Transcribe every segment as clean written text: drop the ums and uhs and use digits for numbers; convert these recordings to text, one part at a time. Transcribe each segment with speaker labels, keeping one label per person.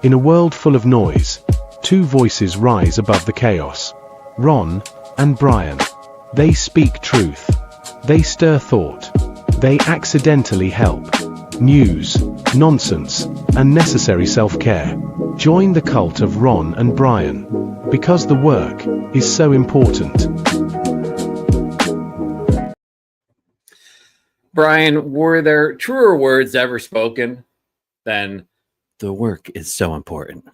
Speaker 1: In a world full of noise, two voices rise above the chaos. Ron and Brian. They speak truth. They stir thought. They accidentally help. News, nonsense, and necessary self-care. Join the cult of Ron and Brian. Because the work is so important.
Speaker 2: Brian, were there truer words ever spoken than the work is so important?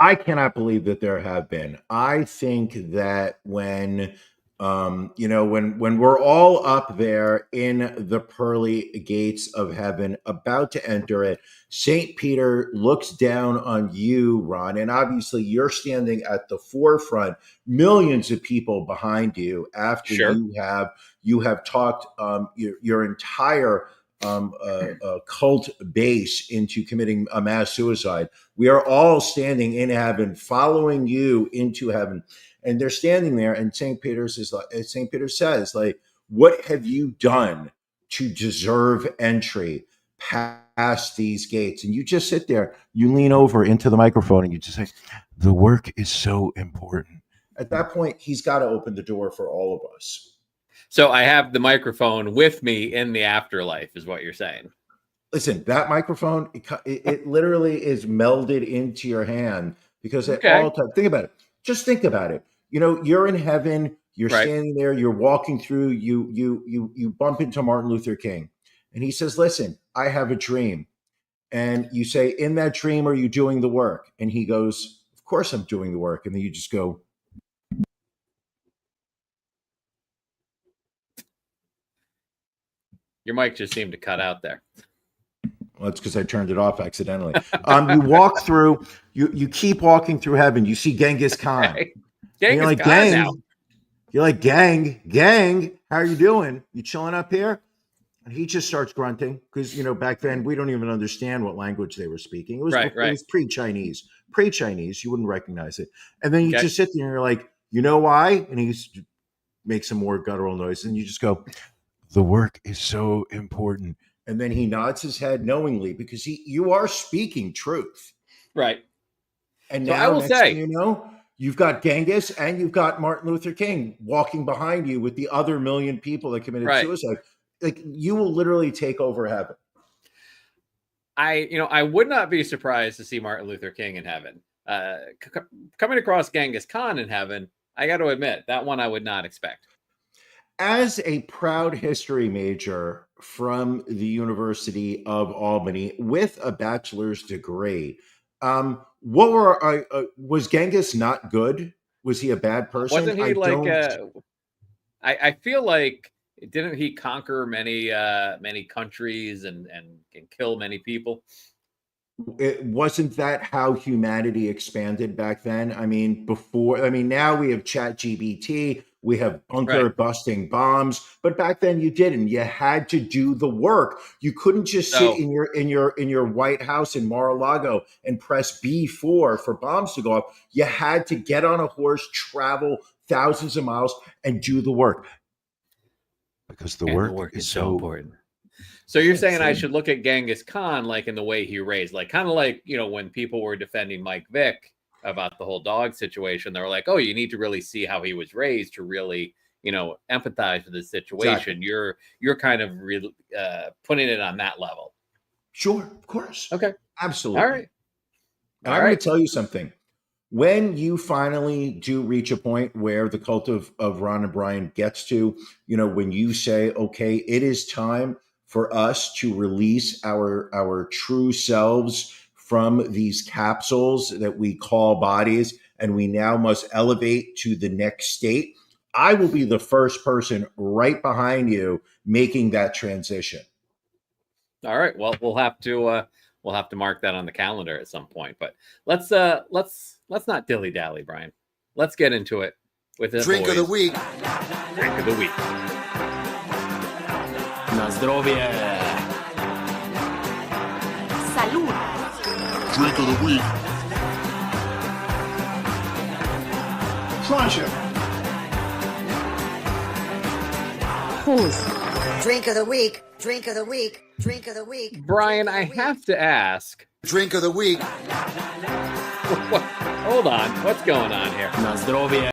Speaker 3: I cannot believe that there have been. I think that when we're all up there in the pearly gates of heaven, about to enter it, St. Peter looks down on you, Ron, and obviously you're standing at the forefront, millions of people behind you after
Speaker 2: Sure.
Speaker 3: you have talked your entire cult base into committing a mass suicide. We are all standing in heaven, following you into heaven. And they're standing there, and St. Peter says, what have you done to deserve entry past these gates? And you just sit there, you lean over into the microphone, and you just say, the work is so important. At that point, he's got to open the door for all of us.
Speaker 2: So I have the microphone with me in the afterlife, is what you're saying.
Speaker 3: Listen, that microphone, it literally is melded into your hand, because at all times, think about it. Just think about it. You're in heaven, you're standing there, you're walking through, you bump into Martin Luther King, and he says, listen, I have a dream. And you say, in that dream, are you doing the work? And he goes, of course I'm doing the work. And then you just go,
Speaker 2: your mic just seemed to cut out there.
Speaker 3: Well, that's because I turned it off accidentally. You walk through, you keep walking through heaven. You see Genghis Khan.
Speaker 2: Genghis Khan now.
Speaker 3: You're like, gang, how are you doing? You chilling up here? And he just starts grunting because, back then we don't even understand what language they were speaking. It was, It was pre-Chinese. You wouldn't recognize it. And then you just sit there and you're like, you know why? And he makes some more guttural noise. And you just go, the work is so important. And then he nods his head knowingly because you are speaking truth.
Speaker 2: Right.
Speaker 3: And now,
Speaker 2: I will say,
Speaker 3: you've got Genghis and you've got Martin Luther King walking behind you with the other million people that committed suicide. Like, you will literally take over heaven.
Speaker 2: I would not be surprised to see Martin Luther King in heaven. Coming across Genghis Khan in heaven, I got to admit, that one I would not expect.
Speaker 3: As a proud history major from the University of Albany with a bachelor's degree, was Genghis not good? Was he a bad person?
Speaker 2: Wasn't he I feel like, didn't he conquer many countries and kill many people?
Speaker 3: It wasn't that how humanity expanded back then. Now we have ChatGPT, we have bunker busting bombs, but back then you didn't. You had to do the work. You couldn't just sit in your White House in Mar-a-Lago and press B4 for bombs to go off. You had to get on a horse, travel thousands of miles, and do the work. Because the work is so important.
Speaker 2: So you're saying I should look at Genghis Khan like in the way he raised, like kind of like, when people were defending Mike Vick about the whole dog situation, they were like, oh, you need to really see how he was raised to really, empathize with the situation. Exactly. You're kind of putting it on that level.
Speaker 3: Sure, of course.
Speaker 2: Okay.
Speaker 3: Absolutely.
Speaker 2: All right.
Speaker 3: I'm going to tell you something. When you finally do reach a point where the cult of Ron and Brian gets to, when you say, okay, it is time for us to release our true selves from these capsules that we call bodies, and we now must elevate to the next state, I will be the first person right behind you making that transition.
Speaker 2: All right. Well, we'll have to mark that on the calendar at some point. But let's not dilly dally, Brian. Let's get into it with this
Speaker 4: drink of the week.
Speaker 2: Drink of the week.
Speaker 4: Na zdrowie.
Speaker 5: Salud.
Speaker 4: Drink of the week.
Speaker 5: Prost. Drink of the week. Drink of the week. Drink of the week.
Speaker 2: Brian, I have to ask.
Speaker 6: Drink of the week.
Speaker 2: Hold on. What's going on here?
Speaker 4: Na zdrowie.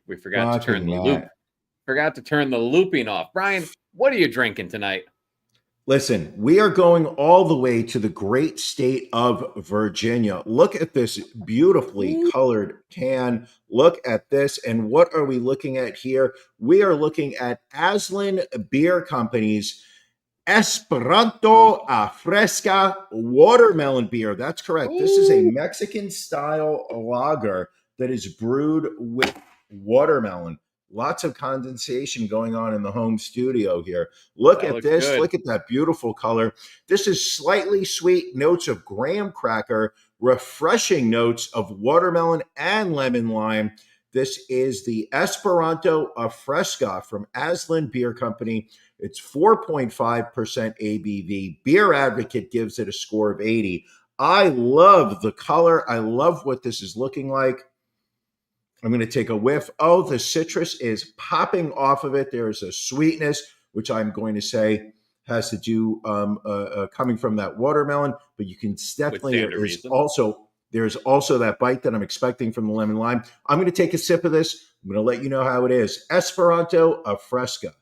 Speaker 2: We forgot to turn the
Speaker 3: Fucking
Speaker 2: loop.
Speaker 3: Matt.
Speaker 2: Forgot to turn the looping off. Brian, what are you drinking tonight?
Speaker 3: Listen, we are going all the way to the great state of Virginia. Look at this beautifully colored can. Look at this. And what are we looking at here? We are looking at Aslan Beer Company's Esperanto a Fresca watermelon beer. That's correct. This is a Mexican style lager that is brewed with watermelon. Lots of condensation going on in the home studio here. Look
Speaker 2: That
Speaker 3: at
Speaker 2: looks
Speaker 3: this.
Speaker 2: good.
Speaker 3: Look at that beautiful color. This is slightly sweet notes of graham cracker, refreshing notes of watermelon and lemon lime. This is the Esperanto a Fresca from Aslan Beer Company. It's 4.5% ABV. Beer Advocate gives it a score of 80. I love the color. I love what this is looking like. I'm going to take a whiff. Oh, the citrus is popping off of it. There is a sweetness, which I'm going to say has to do coming from that watermelon, but you can definitely, there's also that bite that I'm expecting from the lemon lime. I'm going to take a sip of this. I'm going to let you know how it is. Esperanto a Fresca.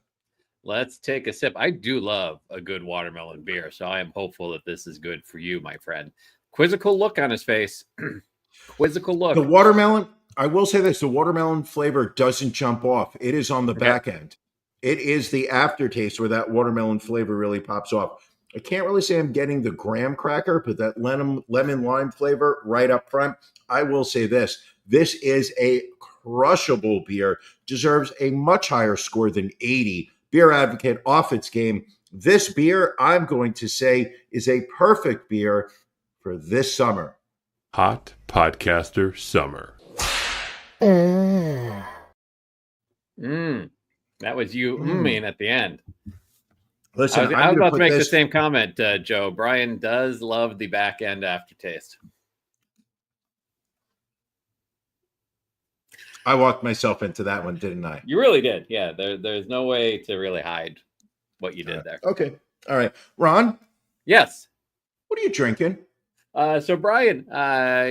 Speaker 2: Let's take a sip. I do love a good watermelon beer, so I am hopeful that this is good for you, my friend. Quizzical look on his face. Quizzical look.
Speaker 3: The watermelon, I will say this, the watermelon flavor doesn't jump off. It is on the back end. It is the aftertaste where that watermelon flavor really pops off. I can't really say I'm getting the graham cracker, but that lemon lime flavor right up front. I will say this. This is a crushable beer. Deserves a much higher score than 80. Beer Advocate off its game. This beer, I'm going to say, is a perfect beer for this summer.
Speaker 7: Hot Podcaster Summer.
Speaker 2: That was you umming at the end.
Speaker 3: Listen,
Speaker 2: I was about to make the same comment, Joe. Brian does love the back end aftertaste.
Speaker 3: I walked myself into that one, didn't I?
Speaker 2: You really did. Yeah, there's no way to really hide what you did there.
Speaker 3: Okay. All right. Ron,
Speaker 2: Yes.
Speaker 3: what are you drinking?
Speaker 2: So Brian,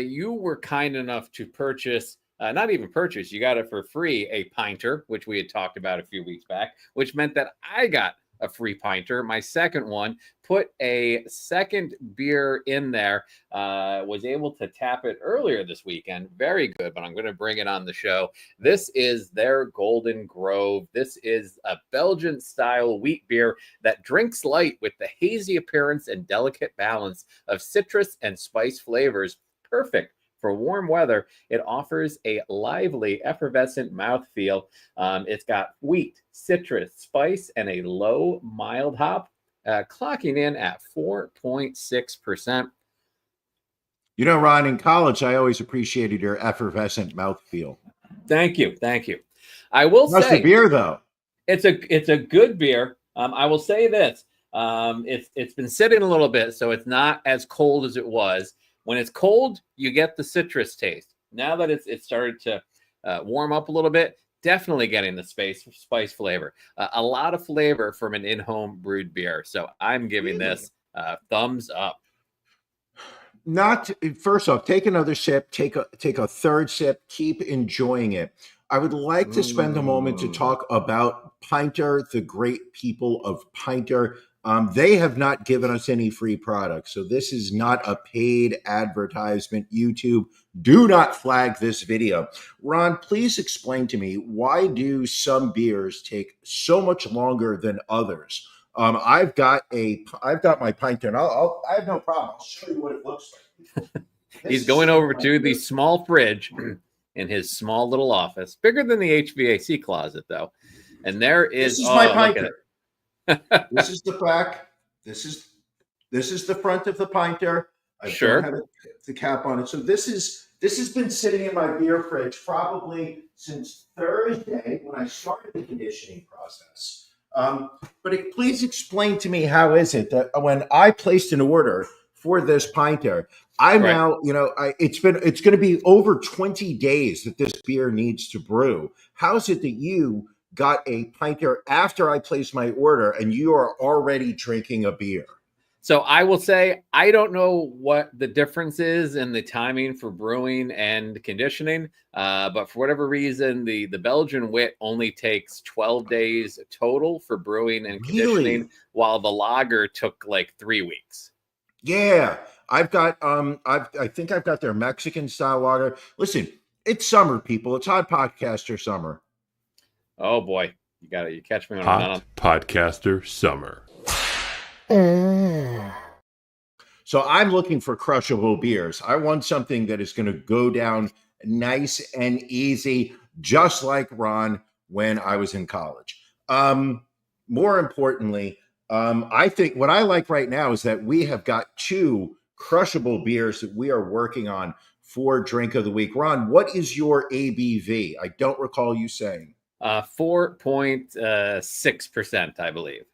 Speaker 2: you were kind enough to purchase, not even purchase, you got it for free, a pinter, which we had talked about a few weeks back, which meant that I got a free pinter. My second one, put a second beer in there, was able to tap it earlier this weekend. Very good, but I'm going to bring it on the show. This is their Golden Grove. This is a Belgian style wheat beer that drinks light with the hazy appearance and delicate balance of citrus and spice flavors. Perfect for warm weather. It offers a lively, effervescent mouthfeel. It's got wheat, citrus, spice, and a low, mild hop, clocking in at 4.6%.
Speaker 3: You know, Ron, in college, I always appreciated your effervescent mouthfeel.
Speaker 2: Thank you. Thank you. I will
Speaker 3: How's
Speaker 2: say
Speaker 3: the beer, though?
Speaker 2: it's a good beer. I will say this. It's been sitting a little bit, so it's not as cold as it was. When it's cold, you get the citrus taste. Now that it's started to warm up a little bit, definitely getting the spice flavor. A lot of flavor from an in-home brewed beer. So I'm giving this thumbs up.
Speaker 3: First off, take another sip, take a third sip, keep enjoying it. I would like to spend a moment to talk about Pinter, the great people of Pinter. They have not given us any free products, so this is not a paid advertisement. YouTube, do not flag this video. Ron, please explain to me, why do some beers take so much longer than others? I've got my Pinter, and I have no problem. I'll show you what it looks like.
Speaker 2: He's going over to the small fridge in his small little office, bigger than the HVAC closet, though. And there is
Speaker 3: This is my Pinter. This is the back. This is the front of the pinter. I don't have the cap on it. So this has been sitting in my beer fridge probably since Thursday when I started the conditioning process. But please explain to me, how is it that when I placed an order for this pinter, now, it's going to be over 20 days that this beer needs to brew. How is it that you got a pint there after I placed my order, and you are already drinking a beer.
Speaker 2: So I will say, I don't know what the difference is in the timing for brewing and conditioning, but for whatever reason, the Belgian wit only takes 12 days total for brewing and conditioning,
Speaker 3: Really?
Speaker 2: while the lager took like 3 weeks.
Speaker 3: Yeah, I've got I think I've got their Mexican style lager. Listen, it's summer, people. It's Hot Podcaster Summer.
Speaker 2: Oh boy, you catch me when I'm not on.
Speaker 7: Hot Podcaster Summer.
Speaker 3: So I'm looking for crushable beers. I want something that is going to go down nice and easy, just like Ron when I was in college. More importantly, I think what I like right now is that we have got 2 crushable beers that we are working on for Drink of the Week. Ron, what is your ABV? I don't recall you saying.
Speaker 2: 4.6%, I believe.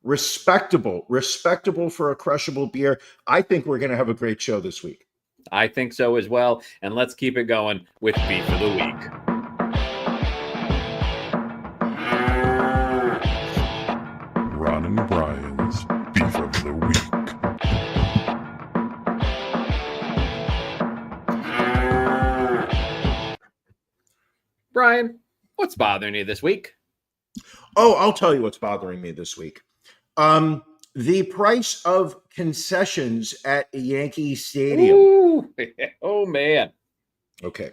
Speaker 3: Respectable for a crushable beer. I think we're going to have a great show this week.
Speaker 2: I think so as well. And let's keep it going with Beef of the Week.
Speaker 7: Ron and Brian's Beef of the Week.
Speaker 2: Brian, what's bothering you this week?
Speaker 3: Oh, I'll tell you what's bothering me this week. The price of concessions at Yankee Stadium.
Speaker 2: Ooh. Oh, man.
Speaker 3: Okay.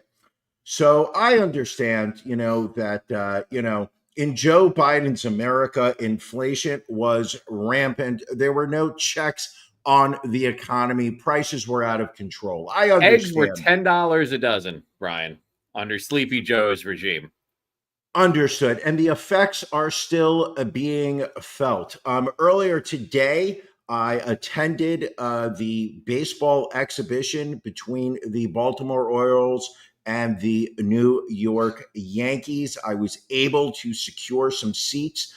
Speaker 3: So I understand, that, in Joe Biden's America, inflation was rampant. There were no checks on the economy. Prices were out of control. I understand.
Speaker 2: Eggs were $10 a dozen, Brian, under Sleepy Joe's regime.
Speaker 3: Understood. And the effects are still being felt. Earlier today, I attended the baseball exhibition between the Baltimore Orioles and the New York Yankees. I was able to secure some seats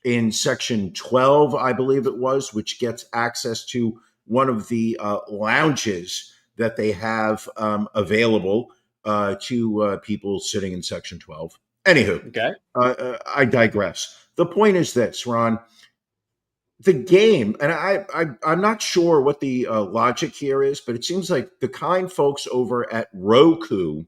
Speaker 3: in section 12, I believe it was, which gets access to one of the lounges that they have available to people sitting in section 12. Anywho,
Speaker 2: Okay.
Speaker 3: I digress. The point is this, Ron. The game, and I'm not sure what the logic here is, but it seems like the kind folks over at Roku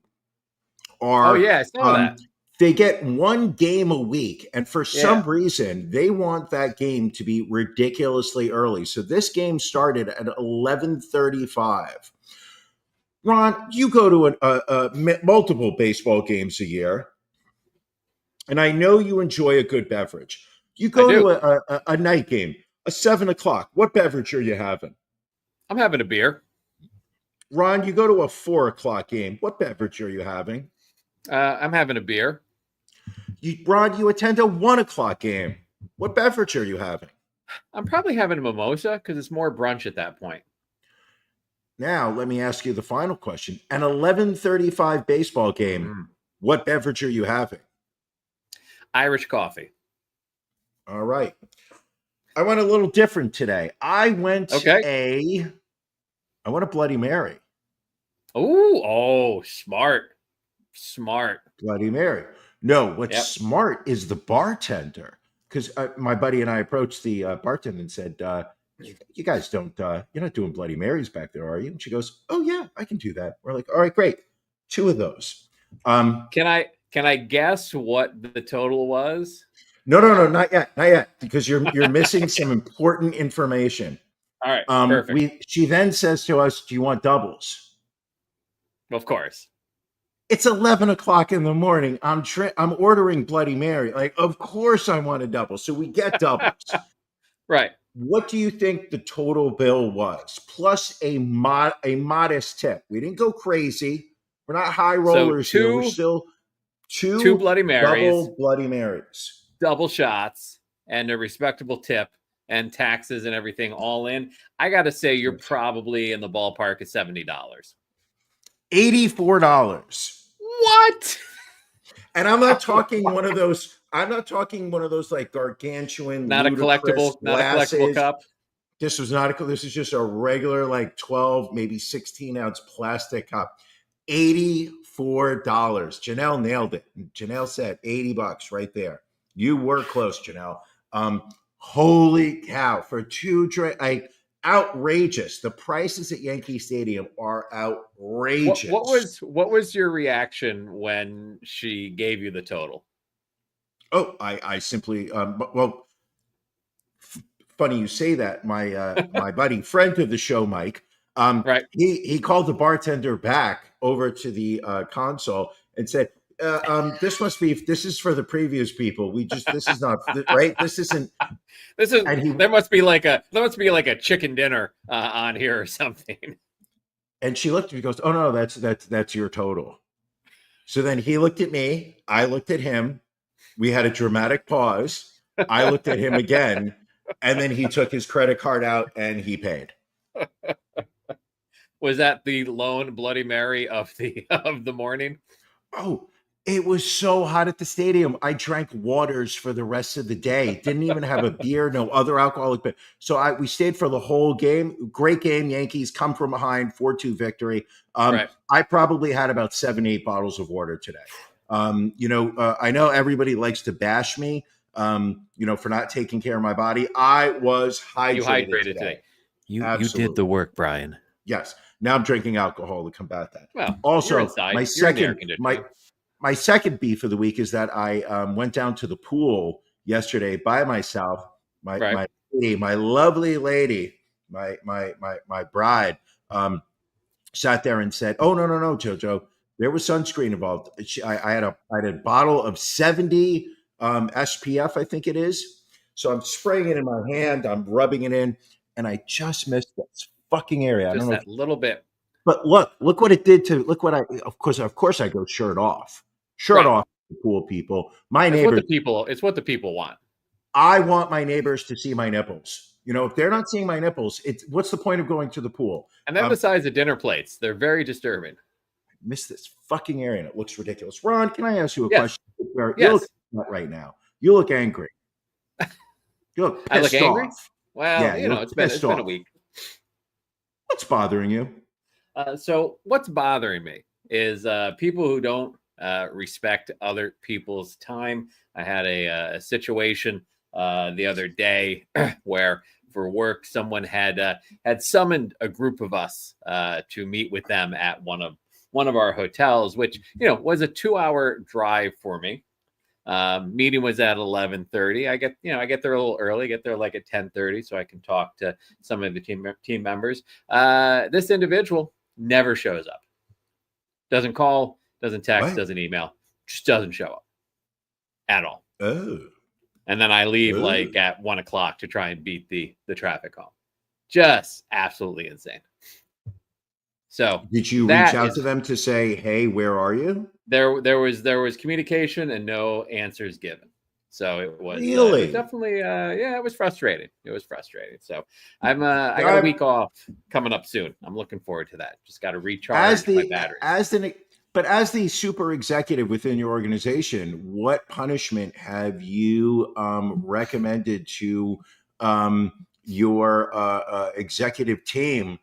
Speaker 3: are.
Speaker 2: Oh, yeah, I saw that.
Speaker 3: They get one game a week, and for some reason, they want that game to be ridiculously early. So this game started at 11:35. Ron, you go to multiple baseball games a year. And I know you enjoy a good beverage. You go to a night game, a 7 o'clock. What beverage are you having?
Speaker 2: I'm having a beer.
Speaker 3: Ron, you go to a 4 o'clock game. What beverage are you having?
Speaker 2: I'm having a beer.
Speaker 3: Ron, you attend a 1 o'clock game. What beverage are you having?
Speaker 2: I'm probably having a mimosa because it's more brunch at that point.
Speaker 3: Now, let me ask you the final question. An 11:35 baseball game, what beverage are you having?
Speaker 2: Irish coffee.
Speaker 3: All right. I went a little different today. I went a Bloody Mary.
Speaker 2: Oh, smart.
Speaker 3: Bloody Mary. No, what's smart is the bartender. Because my buddy and I approached the bartender and said, you guys don't, you're not doing Bloody Marys back there, are you? And she goes, oh, yeah, I can do that. We're like, all right, great. 2 of those.
Speaker 2: Can I guess what the total was?
Speaker 3: No, not yet, because you're missing some important information.
Speaker 2: All right, perfect.
Speaker 3: She then says to us, "Do you want doubles?"
Speaker 2: Of course.
Speaker 3: It's 11 o'clock in the morning. I'm ordering Bloody Mary. Like, of course I want a double. So we get doubles.
Speaker 2: Right.
Speaker 3: What do you think the total bill was? Plus a modest tip. We didn't go crazy. We're not high rollers here. We're still two
Speaker 2: Bloody Marys,
Speaker 3: double Bloody Marys,
Speaker 2: double shots, and a respectable tip, and taxes and everything all in. I got to say, you're probably in the ballpark of $70.
Speaker 3: $84.
Speaker 2: What?
Speaker 3: And I'm not talking one of those. I'm not talking one of those like gargantuan,
Speaker 2: not a collectible cup.
Speaker 3: This was not this is just a regular like 12, maybe 16 ounce plastic cup. $84. Janelle nailed it. Janelle said $80 right there. You were close, Janelle. Holy cow! For two drink, outrageous. The prices at Yankee Stadium are outrageous.
Speaker 2: What was your reaction when she gave you the total?
Speaker 3: Oh, I simply funny you say that. My buddy, friend of the show, Mike,
Speaker 2: Right.
Speaker 3: he called the bartender back over to the console and said, this is for the previous people. This is not right. This isn't.
Speaker 2: There must be like a chicken dinner on here or something.
Speaker 3: And she looked at me and goes, "Oh no, that's your total." So then he looked at me, I looked at him. We had a dramatic pause. I looked at him again, and then he took his credit card out and he paid.
Speaker 2: Was that the lone Bloody Mary of the morning?
Speaker 3: Oh, it was so hot at the stadium. I drank waters for the rest of the day. Didn't even have a beer, no other alcoholic. But so we stayed for the whole game. Great game. Yankees come from behind, 4-2 victory.
Speaker 2: Right.
Speaker 3: I probably had about 7-8 bottles of water today. I know everybody likes to bash me, for not taking care of my body. I was hydrated,
Speaker 2: you hydrated today. You did the work, Brian.
Speaker 3: Yes. Now I'm drinking alcohol to combat that.
Speaker 2: Well,
Speaker 3: also,
Speaker 2: my
Speaker 3: my second beef of the week is that I went down to the pool yesterday by myself. My lovely lady, my bride, sat there and said, "Oh no, Jojo, there was sunscreen involved." I had a bottle of 70 SPF, I think it is. So I'm spraying it in my hand. I'm rubbing it in, and I just missed this fucking area.
Speaker 2: Just
Speaker 3: I don't know
Speaker 2: that little bit.
Speaker 3: But look what it did to. Look what of course I go shirt off off the pool, people. My neighbors.
Speaker 2: It's what the people want.
Speaker 3: I want my neighbors to see my nipples. If they're not seeing my nipples, what's the point of going to the pool?
Speaker 2: And then besides the dinner plates, they're very disturbing.
Speaker 3: I miss this fucking area, and it looks ridiculous. Ron, can I ask you a question?
Speaker 2: Yes.
Speaker 3: You look right now. You look angry. You look pissed
Speaker 2: I look angry?
Speaker 3: off.
Speaker 2: Well,
Speaker 3: Yeah,
Speaker 2: it's been a week.
Speaker 3: What's bothering you?
Speaker 2: So what's bothering me is people who don't respect other people's time. I had a situation the other day where for work, someone had summoned a group of us to meet with them at one of our hotels, which, was a 2-hour drive for me. Meeting was at 11:30. I get there a little early, get there like at 10:30 so I can talk to some of the team members. This individual never shows up. Doesn't call, doesn't text, doesn't email, just doesn't show up at all.
Speaker 3: Oh.
Speaker 2: And then I leave like at 1:00 to try and beat the traffic home. Just absolutely insane. So
Speaker 3: did you reach out to them to say, "Hey, where are you?"
Speaker 2: There was communication and no answers given. So it was
Speaker 3: really
Speaker 2: it was definitely it was frustrating. It was frustrating. So I got a week off coming up soon. I'm looking forward to that. Just got to recharge my batteries.
Speaker 3: But as the super executive within your organization, what punishment have you recommended to your executive team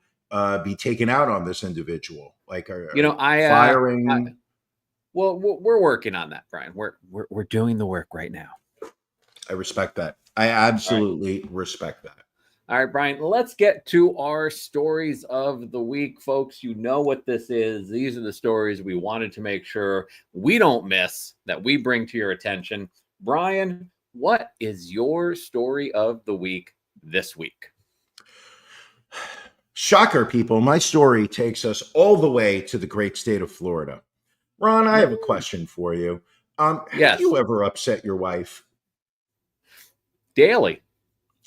Speaker 3: be taken out on this individual? Like, firing?
Speaker 2: Well, we're working on that, Brian. We're doing the work right now.
Speaker 3: I respect that. I absolutely respect that.
Speaker 2: All right, Brian, let's get to our stories of the week, folks. You know what this is. These are the stories we wanted to make sure we don't miss, that we bring to your attention. Brian, what is your story of the week this week?
Speaker 3: Shocker, people. My story takes us all the way to the great state of Florida. Ron, I have a question for you.
Speaker 2: Yes.
Speaker 3: Have you ever upset your wife?
Speaker 2: Daily.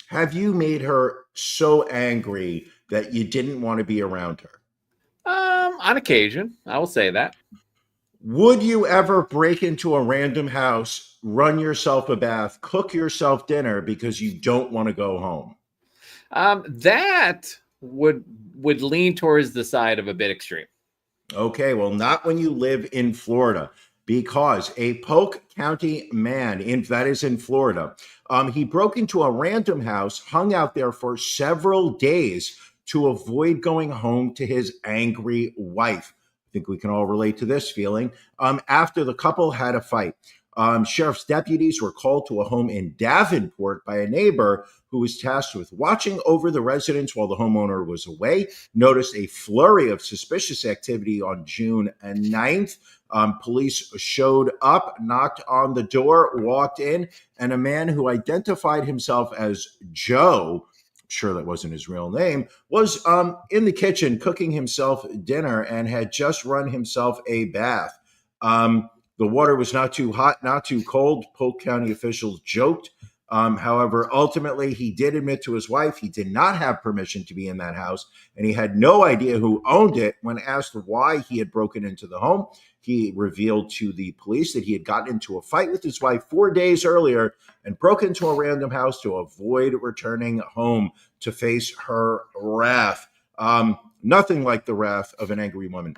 Speaker 3: Have you made her so angry that you didn't want to be around her?
Speaker 2: On occasion, I will say that.
Speaker 3: Would you ever break into a random house, run yourself a bath, cook yourself dinner because you don't want to go home?
Speaker 2: That would lean towards the side of a bit extreme.
Speaker 3: Okay, well, not when you live in Florida, because a Polk County man, that is in Florida, he broke into a random house, hung out there for several days to avoid going home to his angry wife. think we can all relate to this feeling. After the couple had a fight, sheriff's deputies were called to a home in Davenport by a neighbor who was tasked with watching over the residence while the homeowner was away. Noticed a flurry of suspicious activity on June 9th. Police showed up, knocked on the door, walked in, and a man who identified himself as Joe, sure that wasn't his real name, was in the kitchen cooking himself dinner and had just run himself a bath. The water was not too hot, not too cold, Polk County officials joked. However, ultimately, he did admit to his wife he did not have permission to be in that house, and he had no idea who owned it. When asked why he had broken into the home, he revealed to the police that he had gotten into a fight with his wife 4 days earlier and broke into a random house to avoid returning home to face her wrath. Nothing like the wrath of an angry woman.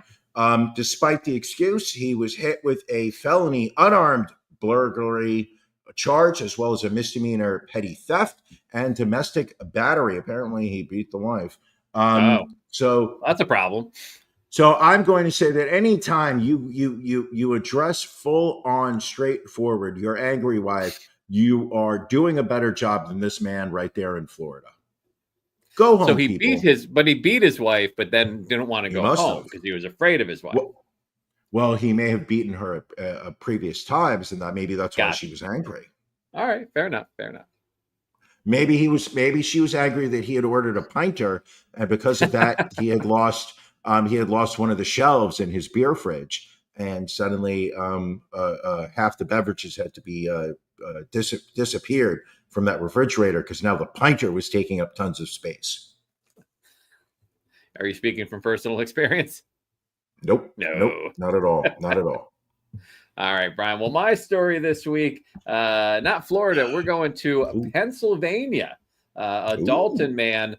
Speaker 3: Despite the excuse, he was hit with a felony unarmed burglary charge, as well as a misdemeanor petty theft and domestic battery. Apparently, he beat the wife. So
Speaker 2: that's a problem.
Speaker 3: So I'm going to say that anytime you address full on, straightforward your angry wife, you are doing a better job than this man right there in Florida. Go home. So
Speaker 2: he beat his wife, but then didn't want to go home because he was afraid of his wife.
Speaker 3: Well, he may have beaten her previous times, and maybe that's why she was angry.
Speaker 2: All right, fair enough.
Speaker 3: Maybe she was angry that he had ordered a pinter, and because of that, he had lost one of the shelves in his beer fridge, and suddenly half the beverages had to be disappeared from that refrigerator because now the pinter was taking up tons of space.
Speaker 2: Are you speaking from personal experience?
Speaker 3: Nope. Not at all. Not at all.
Speaker 2: All right, Brian. Well, my story this week, not Florida. We're going to Pennsylvania. A Dalton man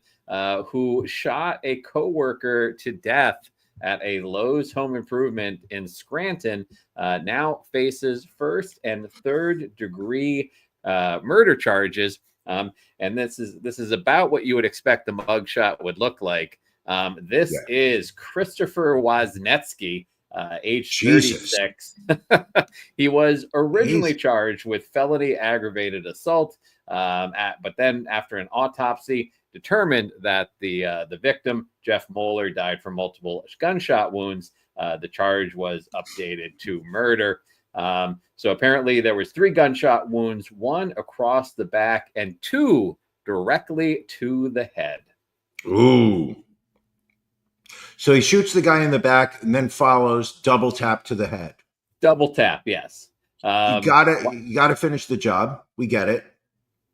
Speaker 2: who shot a coworker to death at a Lowe's home improvement in Scranton now faces first and third degree murder charges. And this is about what you would expect the mugshot would look like. This is Christopher Wozniacki, age 36. He was originally charged with felony aggravated assault, but then after an autopsy determined that the victim, Jeff Moeller, died from multiple gunshot wounds. The charge was updated to murder. So apparently there was 3 gunshot wounds, 1 across the back and 2 directly to the head.
Speaker 3: Ooh. So he shoots the guy in the back and then follows double tap to the head.
Speaker 2: Double tap, yes.
Speaker 3: You gotta finish the job. We get it.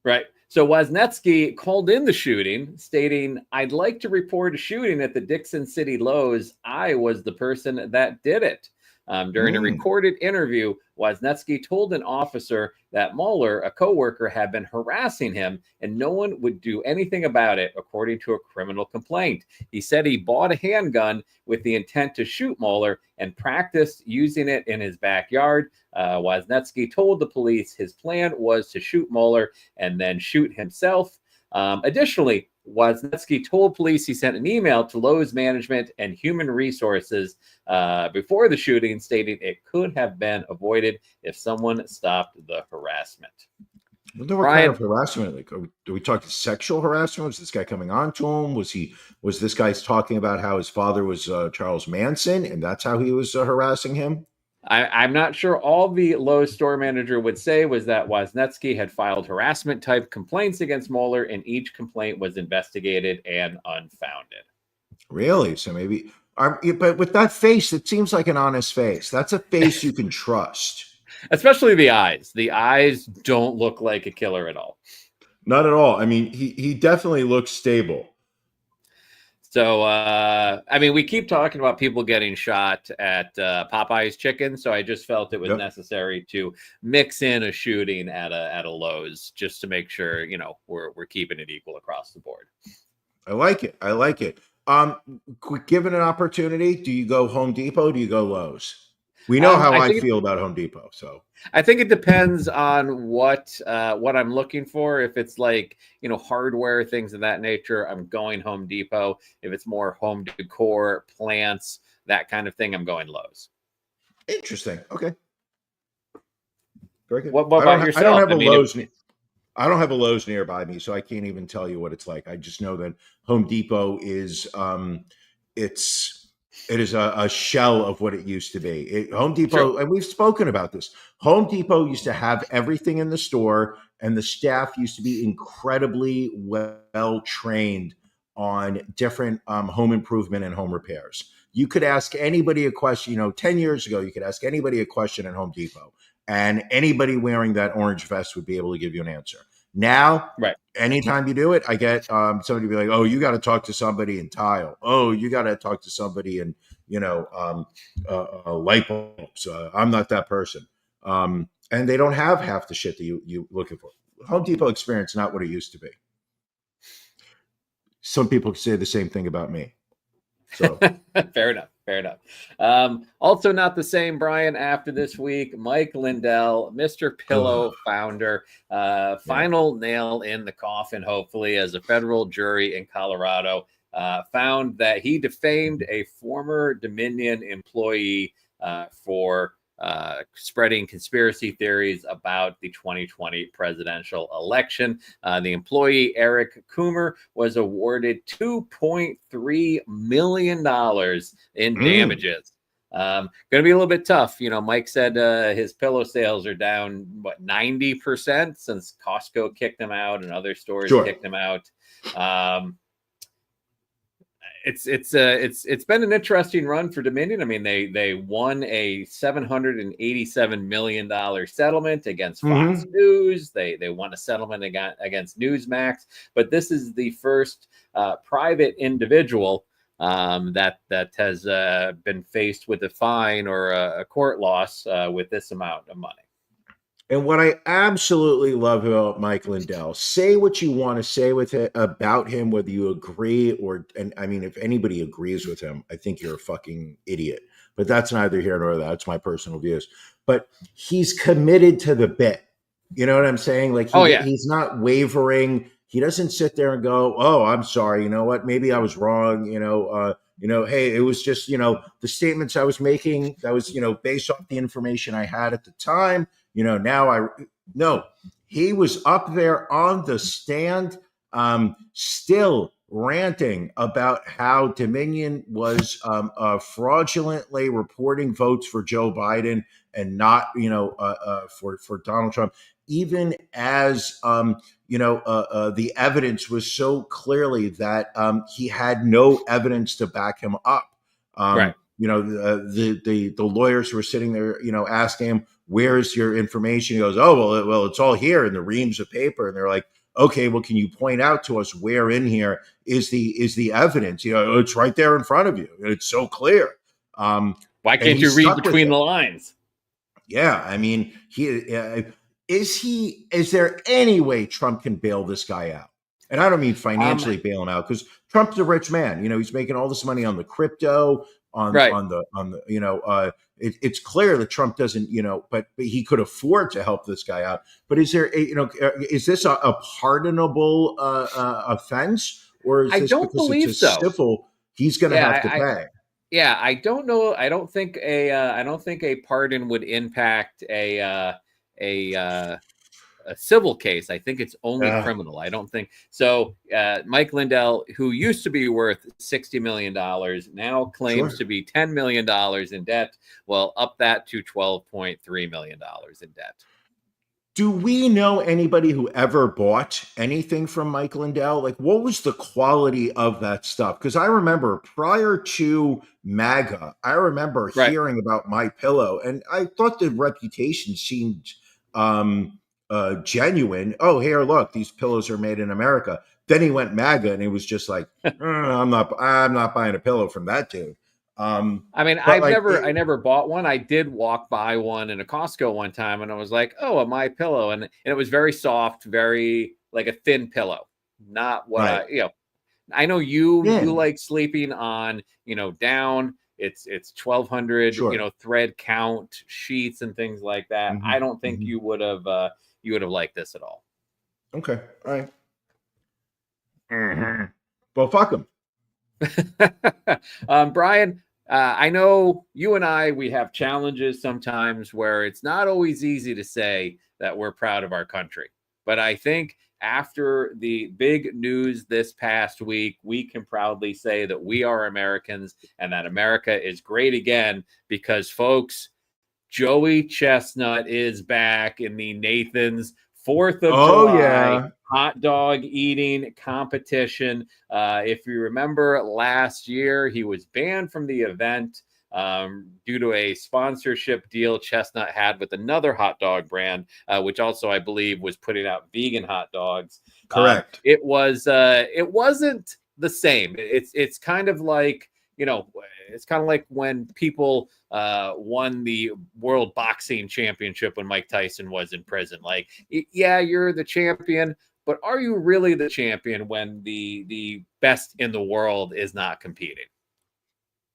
Speaker 2: Right. So Wozniacki called in the shooting, stating, "I'd like to report a shooting at the Dixon City Lowe's. I was the person that did it." During a recorded interview, Wozniacki told an officer that Moeller, a coworker, had been harassing him and no one would do anything about it, according to a criminal complaint. He said he bought a handgun with the intent to shoot Moeller and practiced using it in his backyard. Wozniacki told the police his plan was to shoot Moeller and then shoot himself. Additionally, Wozniacki told police he sent an email to Lowe's management and human resources before the shooting, stating it could have been avoided if someone stopped the harassment.
Speaker 3: I wonder what kind of harassment? Like, do we talk sexual harassment? Was this guy coming on to him? Was this guy talking about how his father was Charles Manson, and that's how he was harassing him?
Speaker 2: I'm not sure. All the Lowe's store manager would say was that Wozniacki had filed harassment type complaints against Moeller, and each complaint was investigated and unfounded.
Speaker 3: Really? So maybe, but with that face, it seems like an honest face. That's a face you can trust. Especially
Speaker 2: the eyes. The eyes don't look like a killer at all.
Speaker 3: Not at all. I mean, he definitely looks stable.
Speaker 2: So, we keep talking about people getting shot at Popeye's Chicken. So I just felt it was necessary to mix in a shooting at a Lowe's just to make sure, we're keeping it equal across the board.
Speaker 3: I like it. Given an opportunity, do you go Home Depot? Or do you go Lowe's? We know how
Speaker 2: I
Speaker 3: I
Speaker 2: think
Speaker 3: feel about Home Depot. So
Speaker 2: I think it depends on what I'm looking for. If it's like, hardware, things of that nature, I'm going Home Depot. If it's more home decor, plants, that kind of thing, I'm going Lowe's.
Speaker 3: interesting. Okay. Very good.
Speaker 2: What about
Speaker 3: I don't
Speaker 2: yourself?
Speaker 3: have
Speaker 2: I
Speaker 3: a
Speaker 2: mean,
Speaker 3: Lowe's. I don't have a Lowe's nearby me, so I can't even tell you what it's like. I just know that Home Depot is it's it is a shell of what it used to be. Home Depot,
Speaker 2: True.
Speaker 3: and we've spoken about this. Home Depot used to have everything in the store, and the staff used to be incredibly well trained on different home improvement and home repairs. You could ask anybody a question. 10 years ago, you could ask anybody a question at Home Depot, and anybody wearing that orange vest would be able to give you an answer. Now,
Speaker 2: Right.
Speaker 3: anytime you do it, I get somebody be like, "Oh, you got to talk to somebody in tile. Oh, you got to talk to somebody in light bulbs. I'm not that person." And they don't have half the shit that you looking for. Home Depot experience not what it used to be. Some people say the same thing about me. So
Speaker 2: Fair enough. Fair enough. Also not the same, Brian, after this week, Mike Lindell, Mr. Pillow founder, final nail in the coffin, hopefully, as a federal jury in Colorado found that he defamed a former Dominion employee for spreading conspiracy theories about the 2020 presidential election. The employee, Eric Coomer, was awarded $2.3 million in damages. Going to be a little bit tough. Mike said his pillow sales are down, 90% since Costco kicked him out and other stores kicked him out. It's been an interesting run for Dominion. I mean, they won a $787 million settlement against Fox News. They won a settlement against Newsmax, but this is the first private individual that has been faced with a fine or a court loss with this amount of money.
Speaker 3: And what I absolutely love about Mike Lindell, say what you want to say about him, whether you agree and I mean, if anybody agrees with him, I think you're a fucking idiot. But that's neither here nor there. That's my personal views. But he's committed to the bit. You know what I'm saying? Like, he's not wavering. He doesn't sit there and go, "Oh, I'm sorry. You know what? Maybe I was wrong. Hey, it was just, the statements I was making, that was, based off the information I had at the time. No, he was up there on the stand, still ranting about how Dominion was fraudulently reporting votes for Joe Biden and not, for Donald Trump, even as, the evidence was so clearly that he had no evidence to back him up.
Speaker 2: Right.
Speaker 3: The lawyers who were sitting there, asking him, "Where's your information?" He goes, "Oh, well, it's all here in the reams of paper." And they're like, "Okay, well, can you point out to us where in here is the evidence? It's right there in front of you. It's so clear."
Speaker 2: Why can't you read between the lines?
Speaker 3: Yeah, I mean, is there any way Trump can bail this guy out? And I don't mean financially bail him out, because Trump's a rich man. He's making all this money on the crypto, it's clear that Trump doesn't, but he could afford to help this guy out. But is there, is this a pardonable offense, or is this because it's a civil? He's going to have to pay.
Speaker 2: Yeah, I don't know. I don't think a pardon would impact a civil case. I think it's only criminal. I don't think so. Mike Lindell, who used to be worth $60 million, now claims to be $10 million in debt. Well, up that to $12.3 million in debt.
Speaker 3: Do we know anybody who ever bought anything from Mike Lindell? Like, what was the quality of that stuff? Because I remember prior to MAGA, I remember hearing about My Pillow, and I thought the reputation seemed genuine. Oh, here, look, these pillows are made in America. Then he went MAGA, and he was just like, I'm not buying a pillow from that dude.
Speaker 2: I mean, I never bought one. I did walk by one in a Costco one time, and I was like, "Oh, a My Pillow," and it was very soft, very like a thin pillow. Not what I know you like sleeping on, down. it's 1,200,
Speaker 3: Sure.
Speaker 2: thread count sheets and things like that.
Speaker 3: Mhm,
Speaker 2: I don't think
Speaker 3: mhm.
Speaker 2: you would have liked this at all.
Speaker 3: Okay. All right. Mhm. Well, fuck them.
Speaker 2: Brian, I know you and we have challenges sometimes where it's not always easy to say that we're proud of our country. But I think after the big news this past week, we can proudly say that we are Americans and that America is great again because, folks, Joey Chestnut is back in the Nathan's 4th of
Speaker 3: Oh
Speaker 2: July
Speaker 3: yeah.
Speaker 2: hot dog eating competition. If you remember last year, he was banned from the event due to a sponsorship deal Chestnut had with another hot dog brand, which also, I believe, was putting out vegan hot dogs.
Speaker 3: Correct.
Speaker 2: It wasn't the same. It's kind of like, it's kind of like when people won the world boxing championship when Mike Tyson was in prison. Like, yeah, you're the champion, but are you really the champion when the best in the world is not competing?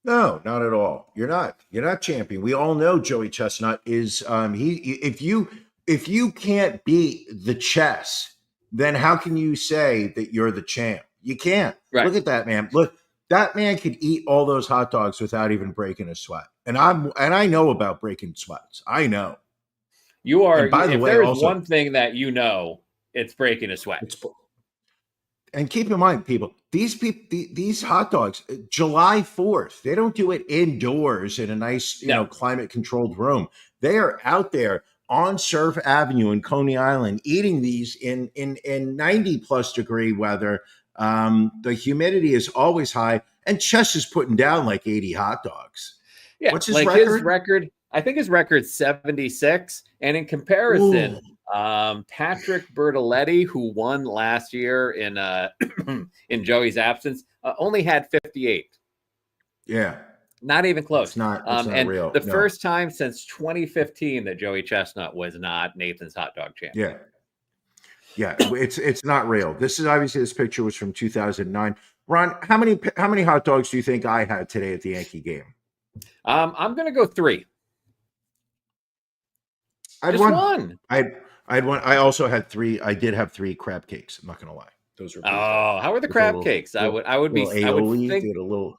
Speaker 3: No, not at all. You're not. You're not champion. We all know Joey Chestnut is if you can't beat the chess, then how can you say that you're the champ? You can't.
Speaker 2: Right.
Speaker 3: Look at that man. Look, that man could eat all those hot dogs without even breaking a sweat. And I know about breaking sweats. I know.
Speaker 2: You are.
Speaker 3: And by the
Speaker 2: If
Speaker 3: way,
Speaker 2: there is
Speaker 3: also,
Speaker 2: one thing that it's breaking a sweat.
Speaker 3: it's and keep in mind, these hot dogs, July 4th, they don't do it indoors in a nice,
Speaker 2: No.
Speaker 3: climate controlled room. They are out there on Surf Avenue in Coney Island eating these in 90 plus degree weather. The humidity is always high, and Chess is putting down like 80 hot dogs.
Speaker 2: Yeah,
Speaker 3: What's his
Speaker 2: like
Speaker 3: record?
Speaker 2: his record, I think his record's 76. And in comparison, Patrick Bertoletti, who won last year in in Joey's absence, only had 58.
Speaker 3: Yeah.
Speaker 2: Not even close.
Speaker 3: It's not
Speaker 2: and
Speaker 3: real.
Speaker 2: the
Speaker 3: No.
Speaker 2: first time since 2015 that Joey Chestnut was not Nathan's hot dog champion.
Speaker 3: Yeah. Yeah, it's not real. This is obviously, this picture was from 2009. Ron, how many hot dogs do you think I had today at the Yankee game?
Speaker 2: I'm gonna go 3.
Speaker 3: I'd
Speaker 2: Just
Speaker 3: one.
Speaker 2: one.
Speaker 3: I'd one. I also had 3. I did have 3 crab cakes. I'm not gonna lie. Those were pretty good.
Speaker 2: How are the
Speaker 3: With a
Speaker 2: crab
Speaker 3: little-
Speaker 2: cakes? I would
Speaker 3: little
Speaker 2: be. I would
Speaker 3: aioli,
Speaker 2: think
Speaker 3: they had a little,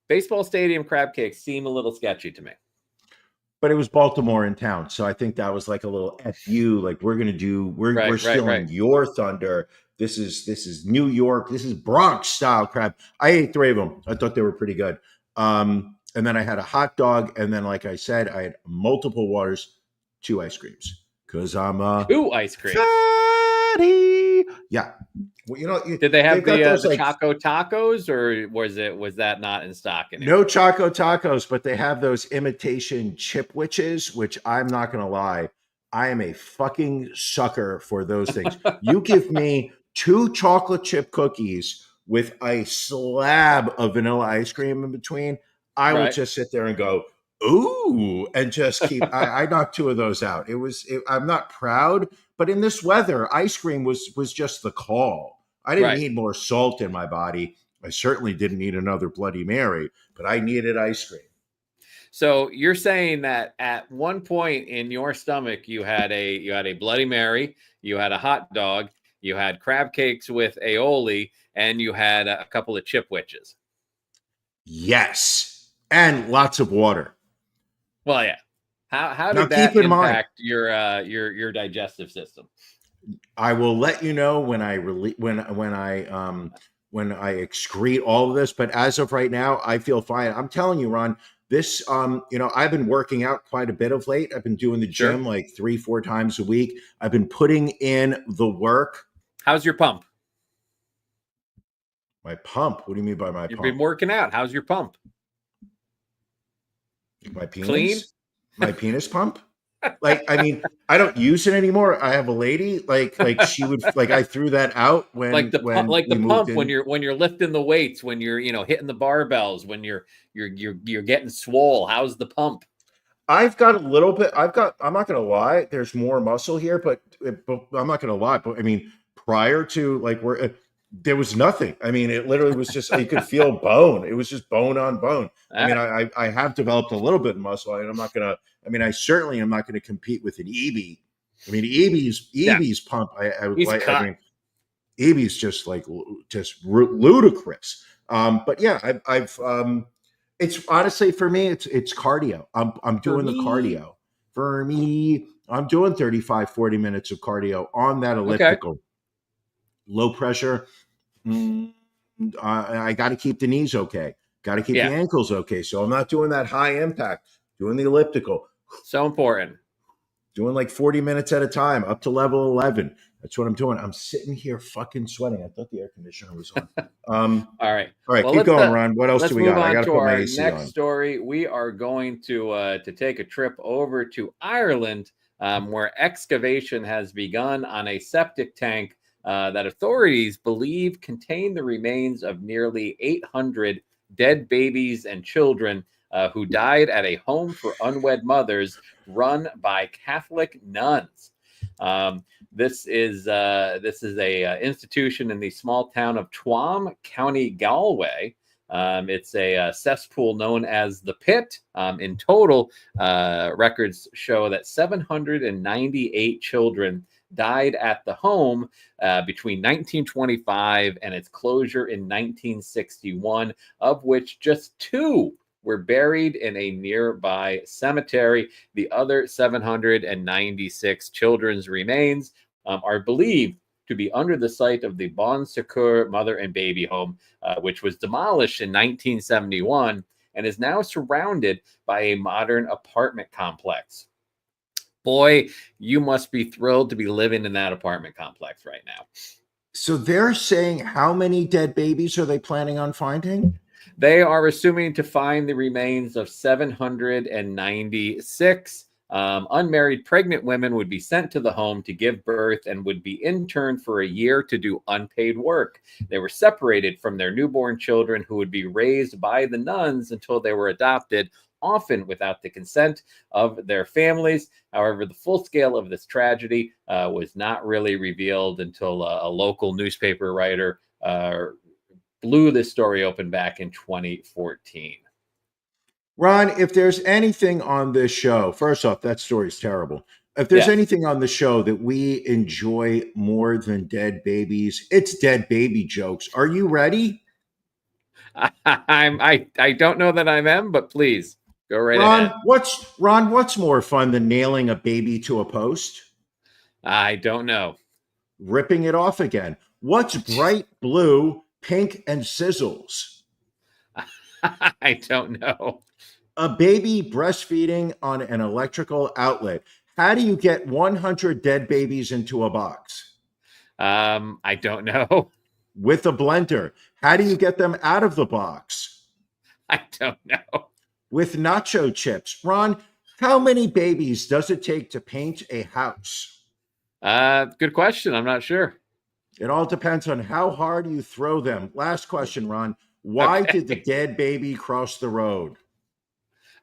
Speaker 2: baseball stadium crab cakes seem a little sketchy to me.
Speaker 3: but it was Baltimore in town, so I think that was like a little fu. Like, we're stealing your thunder. This is New York. This is Bronx style crab. I ate 3 of them. I thought they were pretty good. And then I had a hot dog, and then, like I said, I had multiple waters, 2 ice creams because I'm
Speaker 2: 2 ice creams.
Speaker 3: fatty. Yeah. Well,
Speaker 2: Did they have the
Speaker 3: like,
Speaker 2: Choco Tacos, or was that not in stock anymore?
Speaker 3: no Choco Tacos, but they have those imitation chip witches, which I'm not going to lie, I am a fucking sucker for those things. You give me 2 chocolate chip cookies with a slab of vanilla ice cream in between, I will just sit there and go, ooh, and just keep. I knocked 2 of those out. I'm not proud, but in this weather, ice cream was just the call. I didn't need more salt in my body. I certainly didn't need another Bloody Mary, but I needed ice cream.
Speaker 2: So you're saying that at one point in your stomach, you had a Bloody Mary, you had a hot dog, you had crab cakes with aioli, and you had a couple of chip witches.
Speaker 3: Yes, and lots of water.
Speaker 2: Well, yeah. How
Speaker 3: Now,
Speaker 2: did that
Speaker 3: keep in mind,
Speaker 2: impact your digestive system?
Speaker 3: I will let you know when I excrete all of this. But as of right now, I feel fine. I'm telling you, Ron, this I've been working out quite a bit of late. I've been doing the gym like 3-4 times a week. I've been putting in the work.
Speaker 2: How's your pump?
Speaker 3: My pump? What do you mean by my pump?
Speaker 2: You've been working out. How's your pump?
Speaker 3: My penis?
Speaker 2: Clean?
Speaker 3: My penis pump? Like, I mean, I don't use it anymore. I have a lady, like she would, like, I threw that out when
Speaker 2: the pump
Speaker 3: in.
Speaker 2: when you're lifting the weights, when you're hitting the barbells, when you're getting swole. How's the pump?
Speaker 3: I've got a little bit. I'm not gonna lie. There's more muscle here, but I'm not gonna lie. But I mean, prior to like There was nothing. I mean, it literally was just, you could feel bone. It was just bone on bone. I mean, I have developed a little bit of muscle, and I'm not going to, I mean, I certainly am not going to compete with an EB. I mean, EB's pump,
Speaker 2: He's cut.
Speaker 3: mean, EB's just like, just ludicrous. But yeah, I've it's honestly, for me, it's cardio. I'm doing the cardio. For me, I'm doing 35, 40 minutes of cardio on that
Speaker 2: Okay.
Speaker 3: elliptical. Low pressure. I got to keep the knees okay. Got to keep the ankles okay. So I'm not doing that high impact. Doing the elliptical.
Speaker 2: So important.
Speaker 3: Doing like 40 minutes at a time up to level 11. That's what I'm doing. I'm sitting here fucking sweating. I thought the air conditioner was on.
Speaker 2: All right.
Speaker 3: All right,
Speaker 2: Well,
Speaker 3: keep going, Ron. What else do we got? I got to
Speaker 2: to
Speaker 3: put my
Speaker 2: our
Speaker 3: AC
Speaker 2: next
Speaker 3: on.
Speaker 2: story. We are going to take a trip over to Ireland, where excavation has begun on a septic tank that authorities believe contain the remains of nearly 800 dead babies and children who died at a home for unwed mothers run by Catholic nuns. This is a institution in the small town of Tuam, County Galway. It's a cesspool known as the Pit. In total, records show that 798 children died at the home between 1925 and its closure in 1961, of which just 2 were buried in a nearby cemetery. The other 796 children's remains are believed to be under the site of the Bon Secours Mother and Baby Home, which was demolished in 1971 and is now surrounded by a modern apartment complex. Boy, you must be thrilled to be living in that apartment complex right now.
Speaker 3: So they're saying, how many dead babies are they planning on finding?
Speaker 2: They are assuming to find the remains of 796. Unmarried pregnant women would be sent to the home to give birth and would be interned for a year to do unpaid work. They were separated from their newborn children, who would be raised by the nuns until they were adopted, often without the consent of their families. However, the full scale of this tragedy was not really revealed until a local newspaper writer blew this story open back in 2014.
Speaker 3: Ron, if there's anything on this show, first off, that story's terrible. If there's anything on the show that we enjoy more than dead babies, it's dead baby jokes. Are you ready?
Speaker 2: I don't know that I am, but please go right ahead.
Speaker 3: What's more fun than nailing a baby to a post?
Speaker 2: I don't know.
Speaker 3: Ripping it off again. What's bright blue, pink, and sizzles?
Speaker 2: I don't know.
Speaker 3: A baby breastfeeding on an electrical outlet. How do you get 100 dead babies into a box?
Speaker 2: I don't know.
Speaker 3: With a blender. How do you get them out of the box?
Speaker 2: I don't know.
Speaker 3: With nacho chips. Ron, how many babies does it take to paint a house?
Speaker 2: Good question. I'm not sure.
Speaker 3: It all depends on how hard you throw them. Last question, Ron. Why did the dead baby cross the road?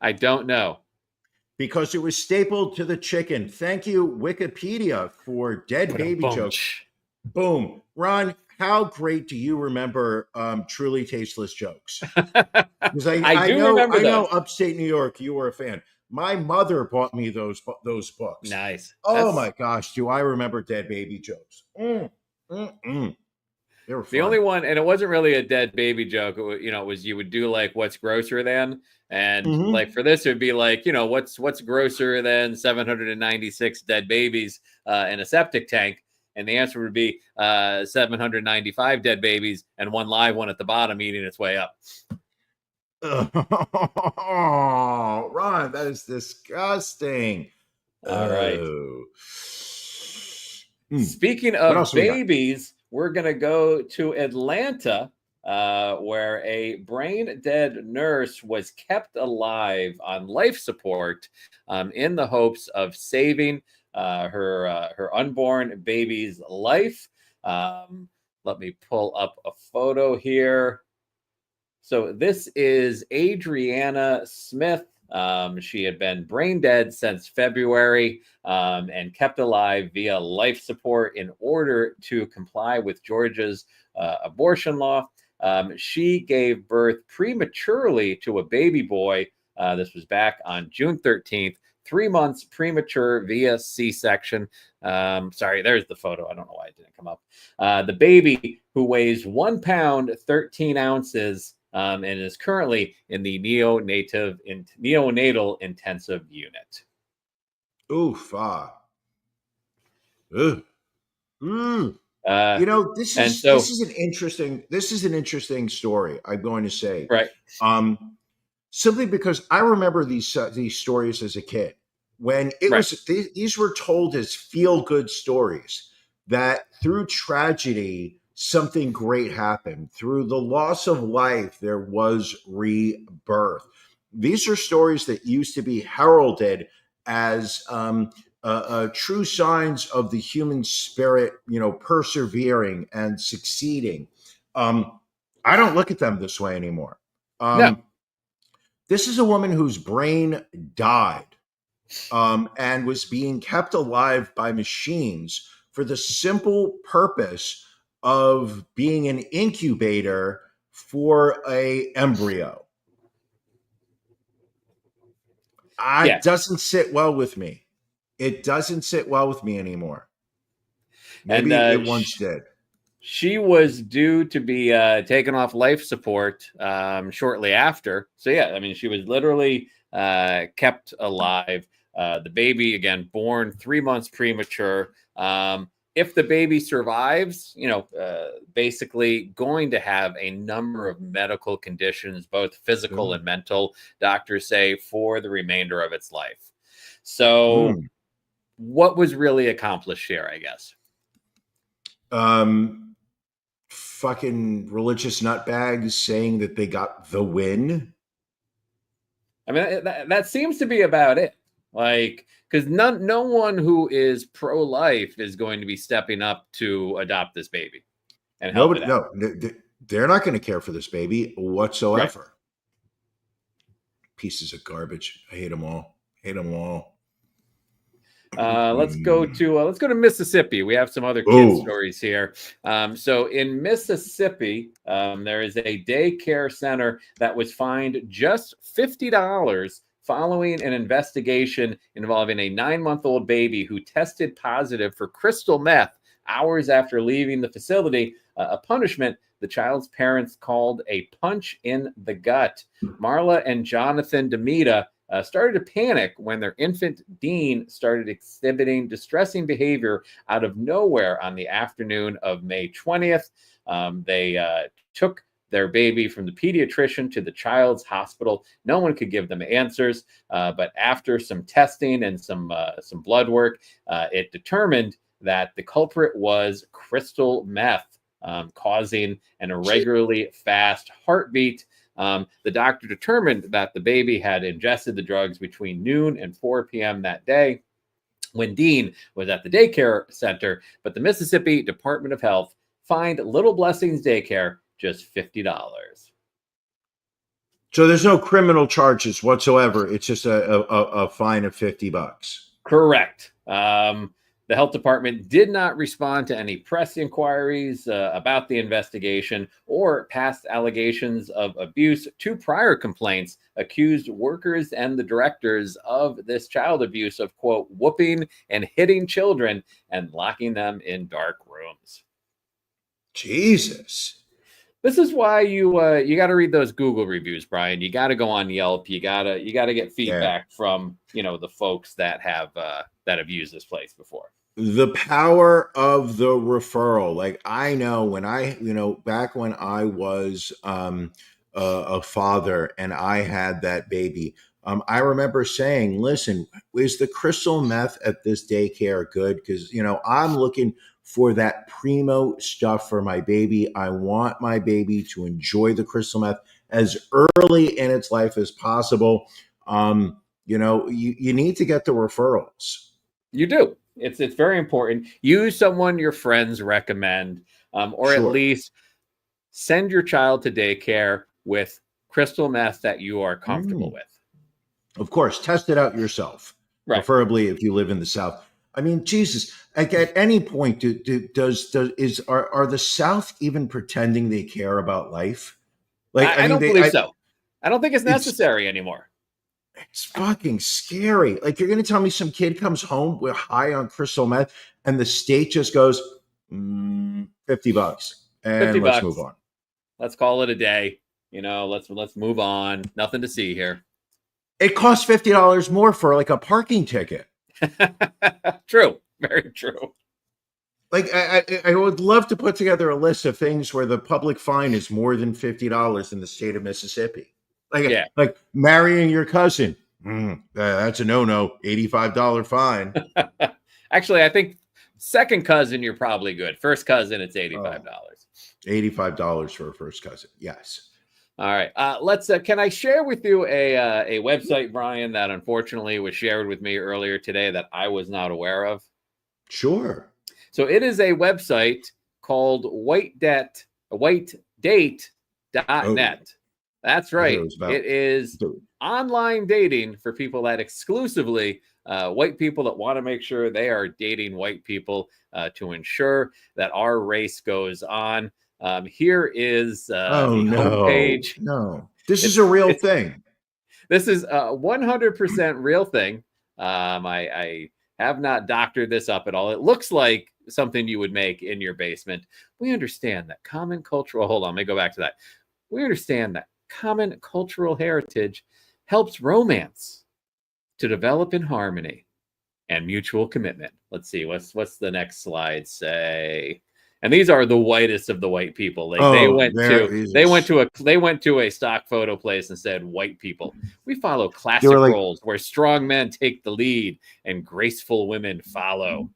Speaker 2: I don't know.
Speaker 3: Because it was stapled to the chicken. Thank you, Wikipedia, for dead baby jokes. Boom. Ron, how great do you remember Truly Tasteless jokes? Because I know upstate New York, you were a fan. My mother bought me those books.
Speaker 2: Nice.
Speaker 3: Oh my gosh, do I remember dead baby jokes? They were fun.
Speaker 2: The only one, and it wasn't really a dead baby joke. It was you would do like, what's grosser than? And like for this, it would be like, what's grosser than 796 dead babies in a septic tank? And the answer would be 795 dead babies and one live one at the bottom eating its way up.
Speaker 3: Oh, Ron, that is disgusting.
Speaker 2: All right. Speaking of babies, we're going to go to Atlanta, where a brain-dead nurse was kept alive on life support in the hopes of saving her unborn baby's life. Let me pull up a photo here. So this is Adriana Smith. She had been brain dead since February and kept alive via life support in order to comply with Georgia's abortion law. She gave birth prematurely to a baby boy. This was back on June 13th, 3 months premature via C-section. Sorry, there's the photo. I don't know why it didn't come up. The baby, who weighs 1 pound, 13 ounces, and is currently in the neonatal intensive unit.
Speaker 3: Oof. Ugh. This is an interesting story. I'm going to say,
Speaker 2: right.
Speaker 3: Simply because I remember these stories as a kid when it was these were told as feel good stories that through tragedy something great happened. Through the loss of life there was rebirth. These are stories that used to be heralded as true signs of the human spirit, persevering and succeeding. I don't look at them this way anymore.
Speaker 2: No.
Speaker 3: This is a woman whose brain died and was being kept alive by machines for the simple purpose of being an incubator for a embryo. It doesn't sit well with me. It doesn't sit well with me anymore. Maybe it once did.
Speaker 2: She was due to be taken off life support shortly after. So, yeah, I mean, she was literally kept alive. The baby, again, born 3 months premature. If the baby survives, basically going to have a number of medical conditions, both physical and mental, doctors say, for the remainder of its life. So what was really accomplished here, I guess?
Speaker 3: Fucking religious nutbags saying that they got the win.
Speaker 2: I mean, that seems to be about it. Like, because no one who is pro-life is going to be stepping up to adopt this baby and help it out.
Speaker 3: No, they're not going to care for this baby whatsoever. Right. Pieces of garbage. I hate them all.
Speaker 2: Let's go to Mississippi. We have some other kid stories here. So in Mississippi, there is a daycare center that was fined just $50 following an investigation involving a 9-month-old baby who tested positive for crystal meth hours after leaving the facility. A punishment the child's parents called a punch in the gut. Marla and Jonathan Demita started to panic when their infant Dean started exhibiting distressing behavior out of nowhere on the afternoon of May 20th. They took their baby from the pediatrician to the child's hospital. No one could give them answers, but after some testing and some blood work, it determined that the culprit was crystal meth, causing an irregularly fast heartbeat. The doctor determined that the baby had ingested the drugs between noon and 4 p.m. that day when Dean was at the daycare center, but the Mississippi Department of Health fined Little Blessings Daycare just $50.
Speaker 3: So there's no criminal charges whatsoever. It's just a fine of $50.
Speaker 2: Correct. The health department did not respond to any press inquiries about the investigation or past allegations of abuse. 2 prior complaints accused workers and the directors of this child abuse of, quote, whooping and hitting children and locking them in dark rooms.
Speaker 3: Jesus.
Speaker 2: This is why you got to read those Google reviews, Brian. You got to go on Yelp. You gotta get feedback from the folks that have used this place before.
Speaker 3: The power of the referral. Like, I know when back when I was a father and I had that baby, I remember saying, listen, is the crystal meth at this daycare good? Because, I'm looking for that primo stuff for my baby. I want my baby to enjoy the crystal meth as early in its life as possible. You need to get the referrals.
Speaker 2: You do. It's very important. Use someone your friends recommend, or at least send your child to daycare with crystal meth that you are comfortable with.
Speaker 3: Of course, test it out yourself,
Speaker 2: Right.
Speaker 3: preferably if you live in the South. I mean, Jesus, like at any point, are the South even pretending they care about life? Like, I
Speaker 2: I
Speaker 3: mean,
Speaker 2: don't believe so. I don't think it's necessary anymore.
Speaker 3: it's fucking scary. Like, you're going to tell me some kid comes home with high on crystal meth and the state just goes, $50 and
Speaker 2: 50
Speaker 3: let's
Speaker 2: bucks.
Speaker 3: move on.
Speaker 2: Let's call it a day. Let's move on. Nothing to see here.
Speaker 3: It costs $50 more for like a parking ticket.
Speaker 2: True. Very true.
Speaker 3: Like, I would love to put together a list of things where the public fine is more than $50 in the state of Mississippi. Like marrying your cousin. That's a no-no. $85 fine.
Speaker 2: Actually, I think second cousin, you're probably good. First cousin, it's $85.
Speaker 3: $85 for a first cousin. Yes.
Speaker 2: All right. Let's. Can I share with you a website, Brian, that unfortunately was shared with me earlier today that I was not aware of?
Speaker 3: Sure.
Speaker 2: So it is a website called whitedate.net. That's right. It is online dating for people that exclusively white people that want to make sure they are dating white people to ensure that our race goes on. Here is the homepage.
Speaker 3: No, this is a real thing.
Speaker 2: This is a 100% real thing. I have not doctored this up at all. It looks like something you would make in your basement. We understand that common cultural, hold on, let me go back to that. We understand that common cultural heritage helps romance to develop in harmony and mutual commitment. Let's see, what's the next slide say? And these are the whitest of the white people. Like they went to a stock photo place and said, "White people, we follow classic roles where strong men take the lead and graceful women follow."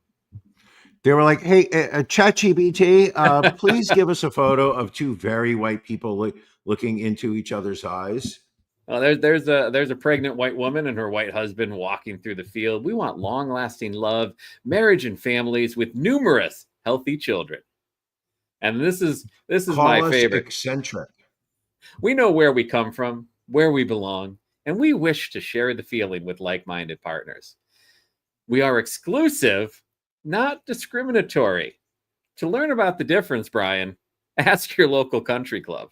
Speaker 3: They were like, "Hey, ChatGPT, please give us a photo of two very white people looking into each other's eyes."
Speaker 2: There's a pregnant white woman and her white husband walking through the field. We want long-lasting love, marriage, and families with numerous healthy children. And this is my favorite.
Speaker 3: Eccentric.
Speaker 2: We know where we come from, where we belong, and we wish to share the feeling with like-minded partners. We are exclusive, not discriminatory. To learn about the difference, Brian, ask your local country club.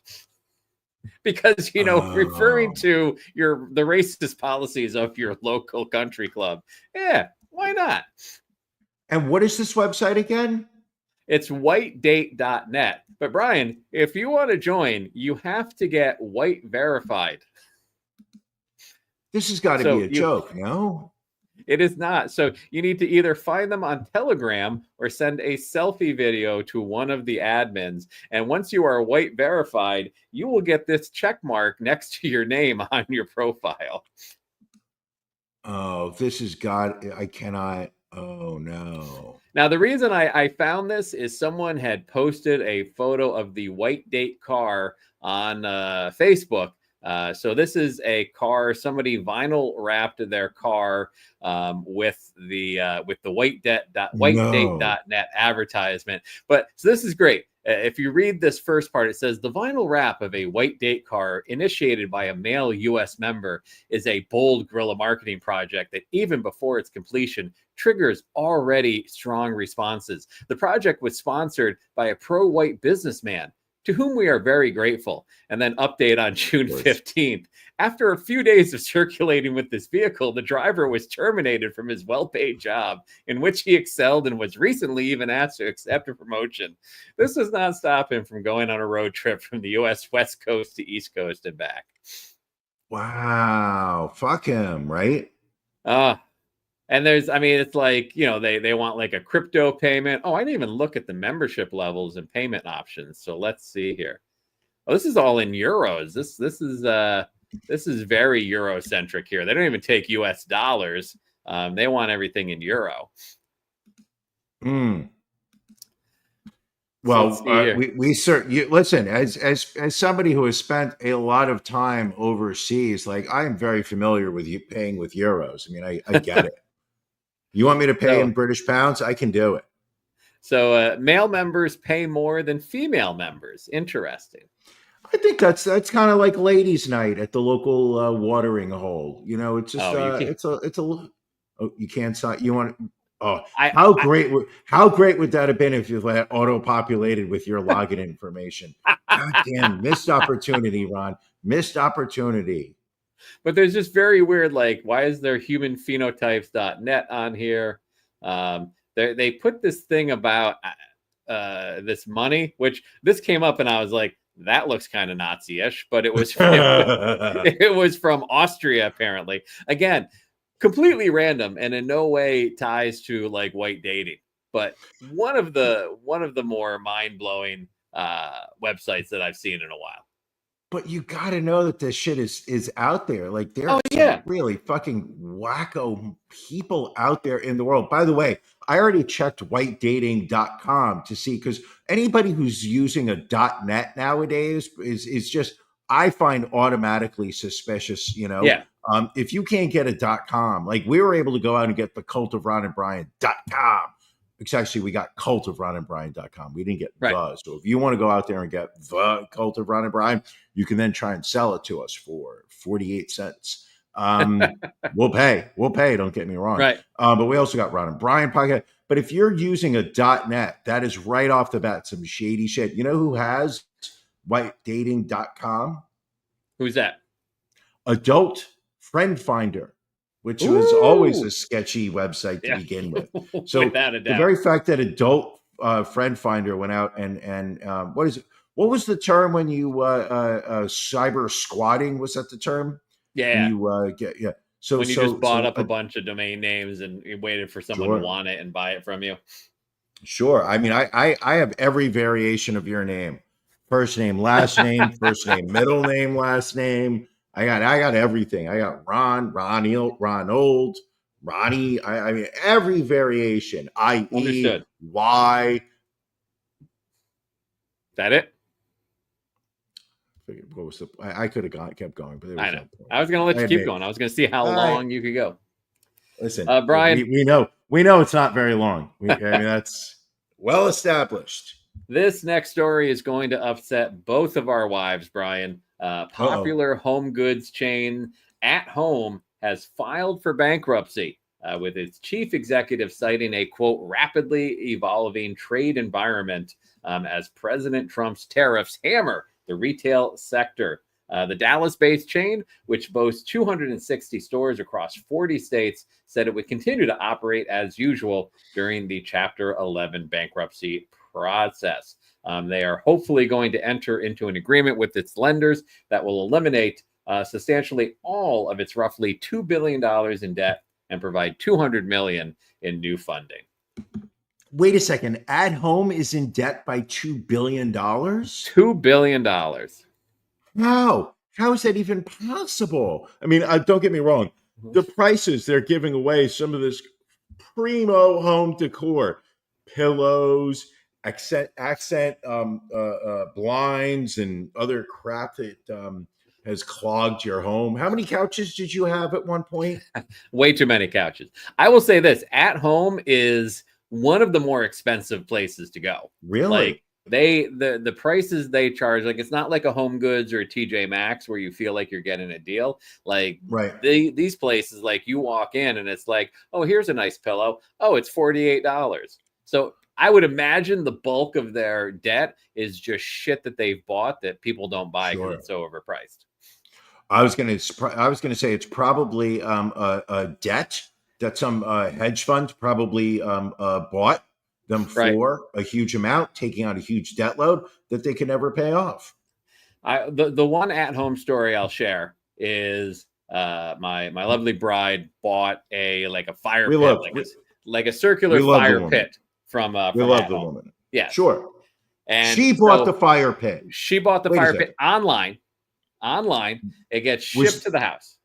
Speaker 2: Because, referring to the racist policies of your local country club, why not?
Speaker 3: And what is this website again?
Speaker 2: It's whitedate.net. But Brian, if you want to join, you have to get white verified.
Speaker 3: This has got to be a joke, no?
Speaker 2: It is not. So you need to either find them on Telegram or send a selfie video to one of the admins. And once you are white verified, you will get this check mark next to your name on your profile.
Speaker 3: Oh, this has got, I cannot. Oh, no.
Speaker 2: Now, the reason I found this is someone had posted a photo of the white date car on Facebook. So this is a car. Somebody vinyl wrapped their car with the whitedate.net advertisement. But so this is great. If you read this first part, it says the vinyl wrap of a white date car initiated by a male U.S. member is a bold guerrilla marketing project that even before its completion triggers already strong responses. The project was sponsored by a pro-white businessman to whom we are very grateful. And then update on June 15th. After a few days of circulating with this vehicle, the driver was terminated from his well-paid job in which he excelled and was recently even asked to accept a promotion. This does not stop him from going on a road trip from the U.S. West Coast to East Coast and back.
Speaker 3: Wow. Fuck him, right?
Speaker 2: And it's like, they want like a crypto payment. Oh, I didn't even look at the membership levels and payment options. So let's see here. Oh, this is all in euros. This is very Eurocentric here. They don't even take US dollars. They want everything in euro.
Speaker 3: Well, listen, as somebody who has spent a lot of time overseas, like I am very familiar with you paying with euros. I mean, I get it. You want me to pay in British pounds? I can do it.
Speaker 2: So male members pay more than female members. Interesting.
Speaker 3: I think that's kind of like ladies' night at the local watering hole. You know, it's just
Speaker 2: Oh, you can't.
Speaker 3: it's a oh, you can't sign. You want oh
Speaker 2: I,
Speaker 3: how great would that have been if you had auto populated with your login information? God damn, missed opportunity, Ron. Missed opportunity.
Speaker 2: but there's just very weird, like, why is there humanphenotypes.net on here? They put this thing about this money, which this came up and I was like, that looks kind of Nazi-ish, but it was it was from Austria, apparently. Again, completely random and in no way ties to like white dating. But one of the more mind-blowing websites that I've seen in a while.
Speaker 3: But you got to know that this shit is out there. Like there
Speaker 2: Oh,
Speaker 3: are
Speaker 2: yeah.
Speaker 3: some really fucking wacko people out there in the world. By the way, I already checked whitedating.com to see, because anybody who's using a .net nowadays is just, I find, automatically suspicious. You know,
Speaker 2: Yeah.
Speaker 3: If you can't get a .com, like we were able to go out and get the cult of Ron and Brian.com. Actually, we got cultofronandbrian.com. We didn't get the. So if you want to go out there and get the Cult of Ron and Brian, you can then try and sell it to us for 48 cents. We'll pay. Don't get me wrong.
Speaker 2: Right.
Speaker 3: But we also got Ron and Brian podcast. But if you're using a .net, that is right off the bat some shady shit. You know who has whitedating.com?
Speaker 2: Who's that?
Speaker 3: Adult Friend Finder, which was always a sketchy website to begin with. So the very fact that Adult Friend Finder went out and what is it? What was the term when you cyber squatting? Was that the term?
Speaker 2: Yeah.
Speaker 3: When you So
Speaker 2: when you just bought up a bunch of domain names and you waited for someone to want it and buy it from you.
Speaker 3: Sure. I mean, I have every variation of your name: first name, last name, first name, middle name, last name. I got everything. I got Ron, Ronald, Ronnie. I mean, every variation.
Speaker 2: Understood.
Speaker 3: Y.
Speaker 2: That it?
Speaker 3: What was I could have kept going, but
Speaker 2: I know. I was going to let you keep going. I was going to see how long you could go.
Speaker 3: Listen,
Speaker 2: Brian,
Speaker 3: we know it's not very long. I mean, that's well established.
Speaker 2: This next story is going to upset both of our wives, Brian. Popular home goods chain At Home has filed for bankruptcy, with its chief executive citing a, quote, rapidly evolving trade environment as President Trump's tariffs hammer the retail sector. The Dallas-based chain, which boasts 260 stores across 40 states, said it would continue to operate as usual during the Chapter 11 bankruptcy process. They are hopefully going to enter into an agreement with its lenders that will eliminate substantially all of its roughly $2 billion in debt and provide $200 million in new funding.
Speaker 3: Wait a second. At Home is in debt by $2 billion?
Speaker 2: $2 billion.
Speaker 3: How? How is that even possible? I mean, don't get me wrong. The prices they're giving away, some of this primo home decor, pillows, accent blinds, and other crap that has clogged your home. How many couches did you have at one point?
Speaker 2: Way too many couches. I will say this: At Home is one of the more expensive places to go.
Speaker 3: Really?
Speaker 2: Like the prices they charge, like it's not like a Home Goods or a TJ Maxx where you feel like you're getting a deal. Like these places, like you walk in and it's like, oh, here's a nice pillow. Oh, it's $48. So I would imagine the bulk of their debt is just shit that they've bought that people don't buy because it's so overpriced. I was
Speaker 3: gonna say it's probably a debt that some hedge fund probably bought them for a huge amount, taking out a huge debt load that they can never pay off.
Speaker 2: The one At Home story I'll share is my lovely bride bought a fire pit, like a circular fire pit from we love the woman. Yeah, sure. And
Speaker 3: she bought the fire pit.
Speaker 2: She bought the fire pit online. It gets shipped to the house.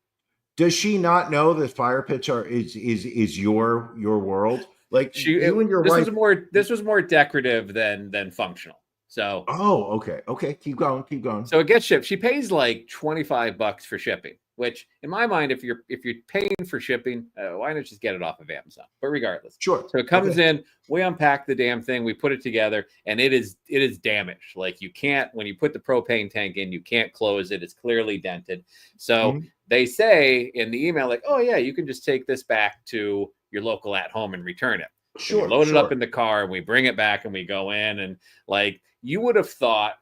Speaker 3: Does she not know that fire pits is your world? Like you and your wife.
Speaker 2: This was more decorative than functional. So
Speaker 3: okay, keep going.
Speaker 2: So it gets shipped. She pays like $25 for shipping. Which, in my mind, if you're paying for shipping, why not just get it off of Amazon? But regardless,
Speaker 3: Sure.
Speaker 2: So it comes in, we unpack the damn thing, we put it together, and it is damaged. Like, you can't, when you put the propane tank in, you can't close it. It's clearly dented. So they say in the email, like, oh yeah, you can just take this back to your local At Home and return it.
Speaker 3: Sure.
Speaker 2: We load it up in the car, and we bring it back, and we go in, and like, you would have thought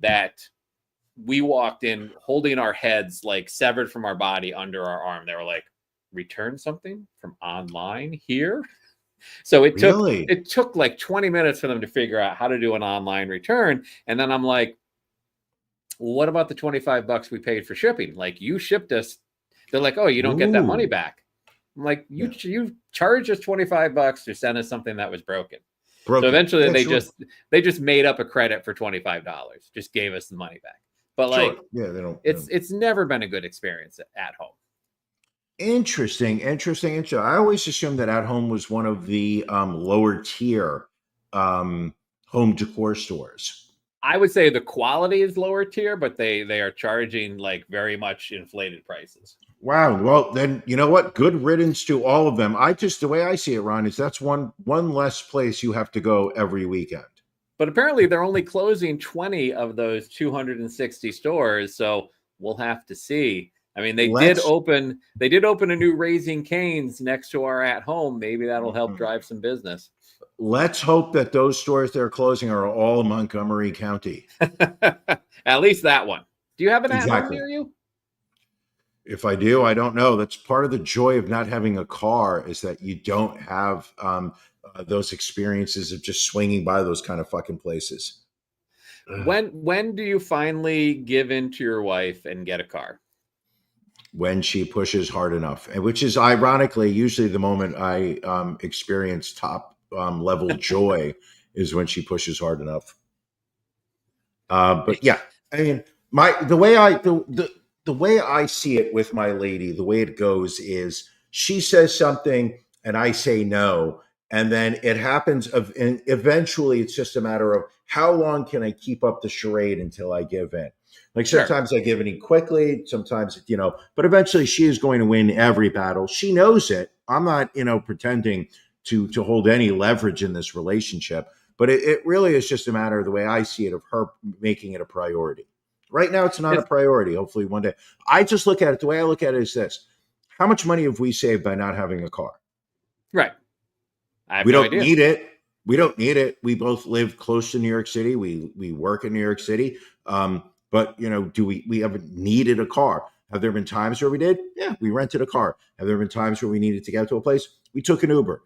Speaker 2: that we walked in holding our heads like severed from our body under our arm. They were like, return something from online here. So it took like 20 minutes for them to figure out how to do an online return. And then I'm like, well, what about the $25 we paid for shipping? Like, you shipped us. They're like, oh, you don't get that money back. I'm like, you charged us $25 to send us something that was broken. So eventually they just made up a credit for $25, just gave us the money back. But like,
Speaker 3: they don't.
Speaker 2: It's never been a good experience at home.
Speaker 3: Interesting. I always assumed that At Home was one of the lower tier home decor stores.
Speaker 2: I would say the quality is lower tier, but they are charging like very much inflated prices.
Speaker 3: Wow. Well, then you know what? Good riddance to all of them. The way I see it, Ron, is that's one less place you have to go every weekend.
Speaker 2: But apparently they're only closing 20 of those 260 stores, so we'll have to see. I mean, they did open a new Raising Cane's next to our At Home. Maybe that'll help drive some business.
Speaker 3: Let's hope that those stores they're closing are all Montgomery County.
Speaker 2: At least that one. Do you have an At Home near you?
Speaker 3: If I do, I don't know. That's part of the joy of not having a car, is that you don't have those experiences of just swinging by those kind of fucking places.
Speaker 2: When do you finally give in to your wife and get a car?
Speaker 3: When she pushes hard enough, and which is ironically usually the moment I experience top level joy is when she pushes hard enough. But yeah, I mean, the way I see it with my lady, the way it goes is she says something and I say no. And then it happens and eventually it's just a matter of how long can I keep up the charade until I give in? Like sometimes I give in quickly, sometimes, but eventually she is going to win every battle. She knows it. I'm not, pretending to hold any leverage in this relationship, but it really is just a matter of the way I see it, of her making it a priority. Right now, it's not a priority. Hopefully one day. I just look at it, the way I look at it is this: how much money have we saved by not having a car?
Speaker 2: Right.
Speaker 3: We don't need it. We don't need it. We both live close to New York City. We work in New York City. But do we haven't needed a car? Have there been times where we did? Yeah, we rented a car. Have there been times where we needed to get to a place? We took an Uber.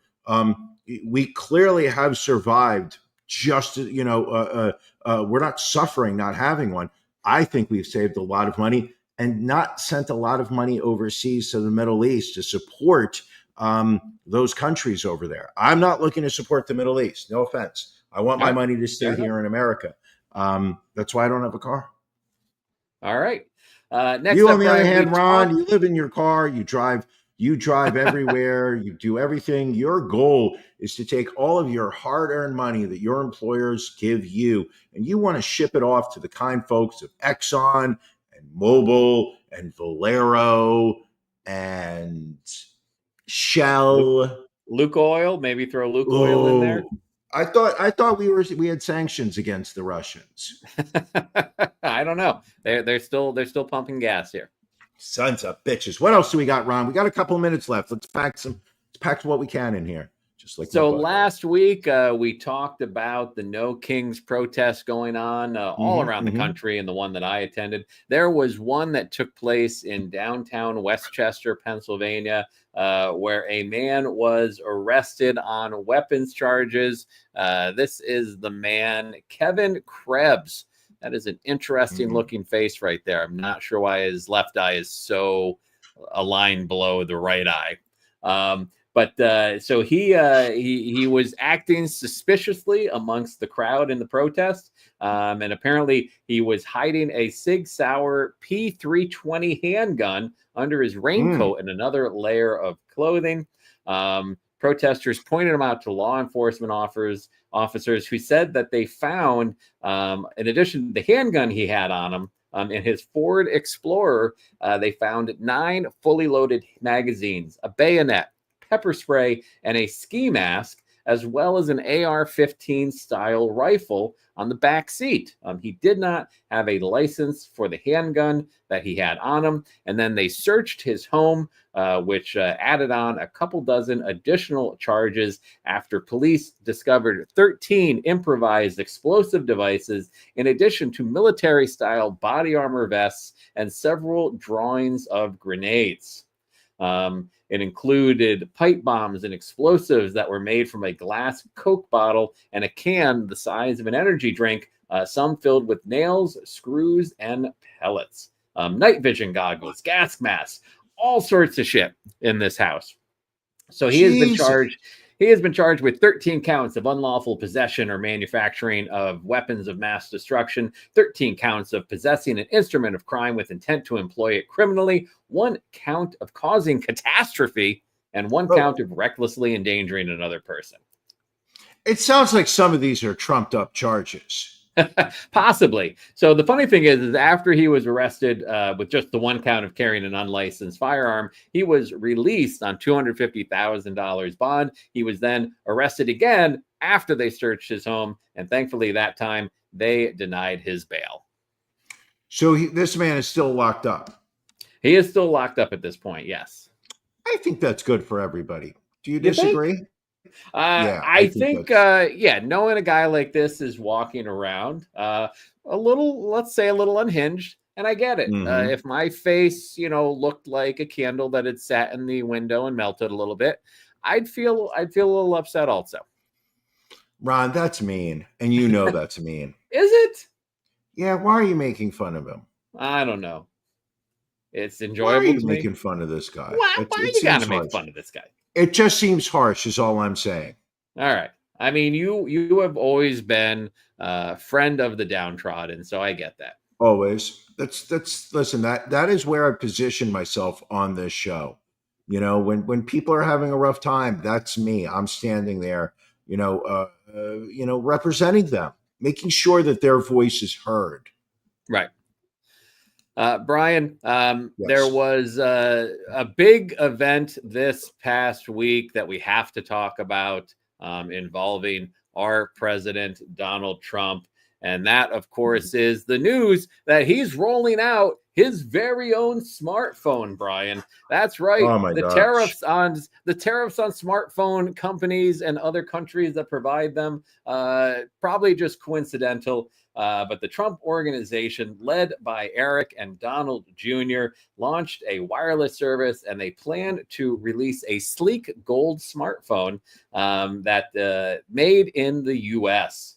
Speaker 3: We clearly have survived. Just we're not suffering not having one. I think we've saved a lot of money and not sent a lot of money overseas to the Middle East to support those countries over there. I'm not looking to support the Middle East. No offense. I want my money to stay here in America. That's why I don't have a car.
Speaker 2: All right. Next
Speaker 3: you,
Speaker 2: up,
Speaker 3: on the other hand, Ron, you live in your car. You drive everywhere. You do everything. Your goal is to take all of your hard-earned money that your employers give you, and you want to ship it off to the kind folks of Exxon and Mobil and Valero and Shell.
Speaker 2: Luke Oil, maybe throw Luke Oil in there.
Speaker 3: I thought we had sanctions against the Russians.
Speaker 2: I don't know. They're still pumping gas here.
Speaker 3: Sons of bitches. What else do we got, Ron? We got a couple of minutes left. Let's pack what we can in here. Just like
Speaker 2: so. Last week we talked about the No Kings protests going on all around the country, and the one that I attended. There was one that took place in downtown Westchester, Pennsylvania, where a man was arrested on weapons charges. This is the man, Kevin Krebs. That is an interesting looking face right there. I'm not sure why his left eye is so aligned below the right eye. So he was acting suspiciously amongst the crowd in the protest. And apparently he was hiding a Sig Sauer P320 handgun under his raincoat and another layer of clothing. Protesters pointed him out to law enforcement officers who said that they found, in addition to the handgun he had on him, In his Ford Explorer, they found 9 fully loaded magazines, a bayonet, pepper spray, and a ski mask, as well as an AR-15 style rifle on the back seat. He did not have a license for the handgun that he had on him. And then they searched his home, which added on a couple dozen additional charges after police discovered 13 improvised explosive devices, in addition to military-style body armor vests and several drawings of grenades. It included pipe bombs and explosives that were made from a glass Coke bottle and a can the size of an energy drink, some filled with nails, screws, and pellets. Night vision goggles, gas masks, all sorts of shit in this house. So he has been charged. He has been charged with 13 counts of unlawful possession or manufacturing of weapons of mass destruction, 13 counts of possessing an instrument of crime with intent to employ it criminally, 1 count of causing catastrophe, and 1 count of recklessly endangering another person.
Speaker 3: It sounds like some of these are trumped up charges.
Speaker 2: Possibly. So the funny thing is after he was arrested with just the 1 count of carrying an unlicensed firearm, he was released on $250,000 bond. He was then arrested again after they searched his home, and thankfully that time they denied his bail.
Speaker 3: So this man is still locked up.
Speaker 2: He is still locked up at this point, yes.
Speaker 3: I think that's good for everybody. Do you disagree?
Speaker 2: I think knowing a guy like this is walking around a little, let's say a little unhinged, and I get it. If my face, looked like a candle that had sat in the window and melted a little bit, I'd feel a little upset also.
Speaker 3: Ron, that's mean, and you know that's mean.
Speaker 2: Is it?
Speaker 3: Yeah, why are you making fun of him?
Speaker 2: I don't know. It's enjoyable.
Speaker 3: Why are you making fun of this guy?
Speaker 2: Why you gotta make fun of this guy?
Speaker 3: It just seems harsh, is all I'm saying.
Speaker 2: All right. I mean, you have always been a friend of the downtrodden, so I get that.
Speaker 3: Always. Listen, that is where I position myself on this show. When people are having a rough time, that's me. I'm standing there, representing them, making sure that their voice is heard.
Speaker 2: Right. Brian,
Speaker 3: Yes.
Speaker 2: There was a big event this past week that we have to talk about involving our president, Donald Trump. And that, of course, is the news that he's rolling out his very own smartphone, Brian. That's right.
Speaker 3: Oh my gosh.
Speaker 2: Tariffs on smartphone companies and other countries that provide them, probably just coincidental. But the Trump organization, led by Eric and Donald Jr., launched a wireless service, and they plan to release a sleek gold smartphone that made in the U.S.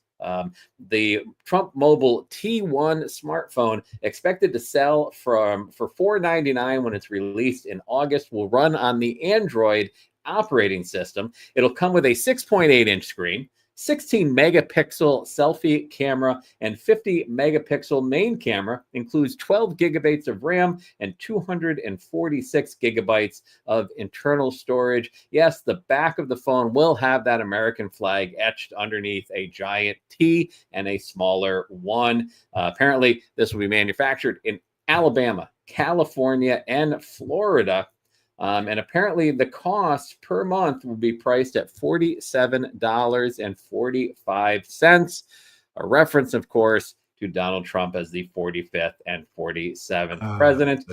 Speaker 2: The Trump Mobile T1 smartphone, expected to sell for $499 when it's released in August, will run on the Android operating system. It'll come with a 6.8-inch screen, 16 megapixel selfie camera, and 50 megapixel main camera. Includes 12 gigabytes of RAM and 246 gigabytes of internal storage. Yes, the back of the phone will have that American flag etched underneath a giant T and a smaller 1. Apparently, this will be manufactured in Alabama, California, and Florida. And apparently the cost per month will be priced at $47.45. A reference, of course, to Donald Trump as the 45th and 47th president.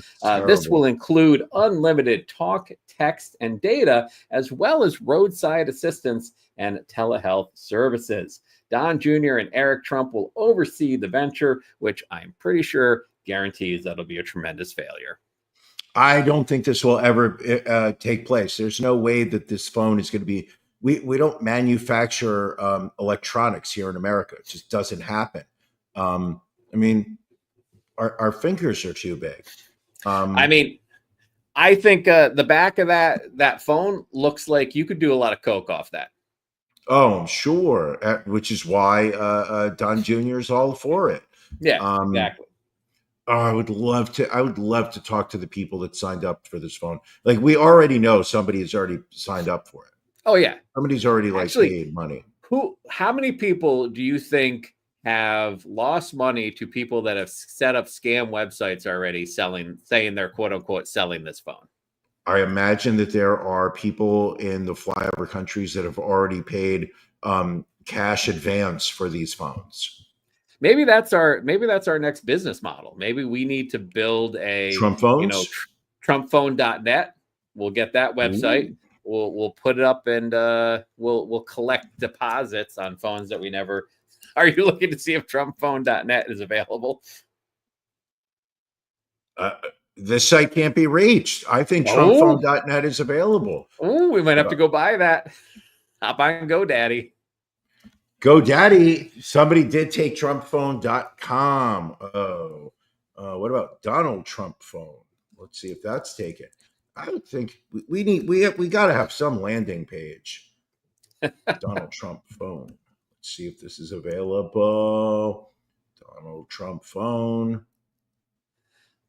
Speaker 2: This will include unlimited talk, text, and data, as well as roadside assistance and telehealth services. Don Jr. and Eric Trump will oversee the venture, which I'm pretty sure guarantees that'll be a tremendous failure.
Speaker 3: I don't think this will ever take place. There's no way that this phone is going to be. We don't manufacture electronics here in America. It just doesn't happen. I mean, our fingers are too big.
Speaker 2: I think the back of that phone looks like you could do a lot of coke off that.
Speaker 3: Oh, I'm sure, which is why Don Jr. is all for it.
Speaker 2: Yeah, exactly.
Speaker 3: Oh, I would love to talk to the people that signed up for this phone. Like, we already know somebody has already signed up for it.
Speaker 2: Oh yeah,
Speaker 3: somebody's already paid money.
Speaker 2: How many people do you think have lost money to people that have set up scam websites already saying they're quote unquote selling this phone.
Speaker 3: I imagine that there are people in the flyover countries that have already paid cash advance for these phones.
Speaker 2: Maybe that's our next business model. Maybe we need to build a
Speaker 3: Trump phones,
Speaker 2: trumpphone.net. We'll get that website.
Speaker 3: Ooh.
Speaker 2: We'll put it up and we'll collect deposits on phones that we never. Are you looking to see if trumpphone.net is available?
Speaker 3: This site can't be reached. I think trumpphone.net is available.
Speaker 2: Oh, we might have to go buy that. Hop on GoDaddy.
Speaker 3: GoDaddy. Somebody did take trumpphone.com. Oh, what about Donald Trump phone? Let's see if that's taken. I would think we got to have some landing page. Donald Trump phone. Let's see if this is available. Donald Trump phone.